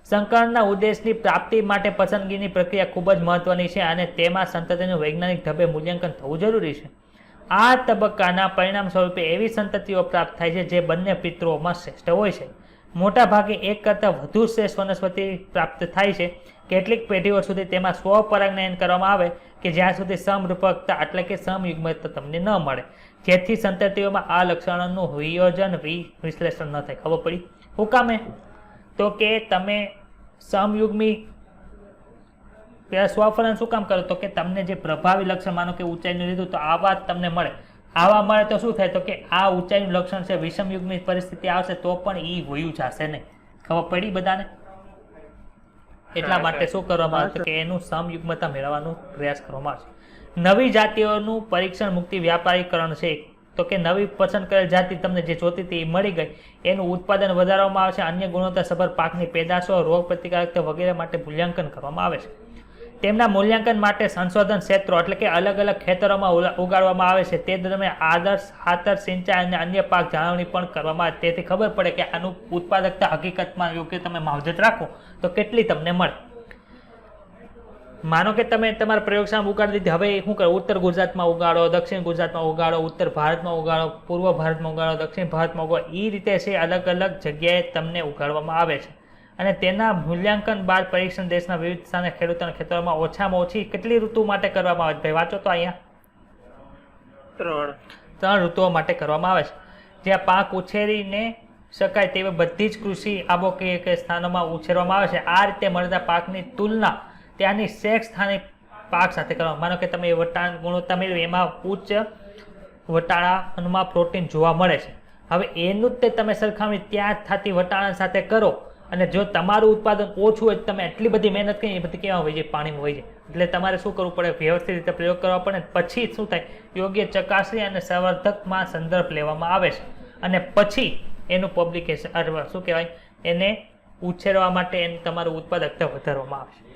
સંકલનના ઉદ્દેશની પ્રાપ્તિ માટે પસંદગીની પ્રક્રિયા ખૂબ જ મહત્વની છે અને તેમાં સંતતિનું વૈજ્ઞાનિક ઢબે મૂલ્યાંકન થવું જરૂરી છે. આ તબક્કાના પરિણામ સ્વરૂપે એવી સંતતિઓ પ્રાપ્ત થાય છે જે બંને પિતૃઓમાં શ્રેષ્ઠ હોય છે. મોટા ભાગે એક કરતાં વધુ શ્રેષ્ઠ વનસ્પતિ પ્રાપ્ત થાય છે. કેટલીક પેઢીઓ સુધી તેમાં સ્વપરાગનયન કરવામાં આવે કે જ્યાં સુધી સમરૂપકતા એટલે કે સમયુગ્મતા તમને ન મળે, જેથી સંતતિઓમાં આ લક્ષણોનું વિયોજન વિશ્લેષણ ન થાય. ખબર પડી? હું કામે? તો કે તમે સમયુગ્મી સ્વફલન શું કામ કરો? તો કે તમને જે પ્રભાવી લક્ષણ માનો કે ઊંચાઈનું લીધું તો આવા જ તમને મળે. આવા મળે તો શું થાય? તો કે આ ઊંચાઈનું લક્ષણ છે, વિષમયુગ્મી પરિસ્થિતિ આવશે તો પણ એ વયું જશે નહીં. ખબર પડી બધાને? એટલા માટે શું કરવામાં આવે કે એનું સમયુગ્મતા મેળવવાનો પ્રયાસ કરવામાં આવે છે. નવી જાતિઓનું પરીક્ષણ મુક્તિ વ્યાપારીકરણ છે તો કે નવી પસંદ કરેલ જાતિ તમને જે જોતી હતી એ મળી ગઈ, એનું ઉત્પાદન વધારવામાં આવે છે. અન્ય ગુણવત્તાસભર પાકની પેદાશો, રોગ પ્રતિકારકતા વગેરે માટે મૂલ્યાંકન કરવામાં આવે છે. તેમના મૂલ્યાંકન માટે સંશોધન ક્ષેત્રો એટલે કે અલગ અલગ ખેતરોમાં ઉગાડવામાં આવે છે. તે દરમિયાન આદર્શ ખાતર, સિંચાઈ અને અન્ય પાક જાળવણી પણ કરવામાં આવે. તેથી ખબર પડે કે આનું ઉત્પાદકતા હકીકતમાં યોગ્ય તમે માવજત રાખો તો કેટલી તમને મળે. માનો કે તમે તમારા પ્રયોગશાળામાં ઉગાડી દીધી, હવે શું કરો, ઉત્તર ગુજરાતમાં ઉગાડો, દક્ષિણ ગુજરાતમાં ઉગાડો, ઉત્તર ભારતમાં ઉગાડો, પૂર્વ ભારતમાં ઉગાડો, દક્ષિણ ભારતમાં ઉગાડો, એ રીતે છે અલગ અલગ જગ્યાએ તમને ઉગાડવામાં આવે છે. અને તેના મૂલ્યાંકન બાદ પરીક્ષણ દેશના વિવિધ સ્થાને ખેડૂતોના ખેતરોમાં ઓછામાં ઓછી કેટલી ઋતુ માટે કરવામાં આવે છે? ભાઈ વાંચો તો અહીંયા 3 ઋતુઓ માટે કરવામાં આવે છે. જ્યાં પાક ઉછેરીને શકાય તેવી બધી જ કૃષિ આબોહવા સ્થાનોમાં ઉછેરવામાં આવે છે. આ રીતે મળતા પાકની તુલના ત્યાંની શેક સ્થાનિક પાક સાથે કરવામાં. માનો કે તમે વટાણ ગુણવત્તા મેળવી, એમાં ઉચ્ચ વટાણામાં પ્રોટીન જોવા મળે છે. હવે એનું જ તે તમે સરખામણી ત્યાં થતી વટાણા સાથે કરો, અને જો તમારું ઉત્પાદન ઓછું હોય, તમે એટલી બધી મહેનત કરી, એ બધી કેવા હોય છે? પાણીમાં હોય છે. એટલે તમારે શું કરવું પડે? વ્યવસ્થિત રીતે પ્રયોગ કરવા પડે. પછી શું થાય? યોગ્ય ચકાસણી અને સંવર્ધકમાં સંદર્ભ લેવામાં આવે છે, અને પછી એનું પબ્લિકેશન શું કહેવાય, એને ઉછેરવા માટે તમારું ઉત્પાદકતા વધારવામાં આવે છે.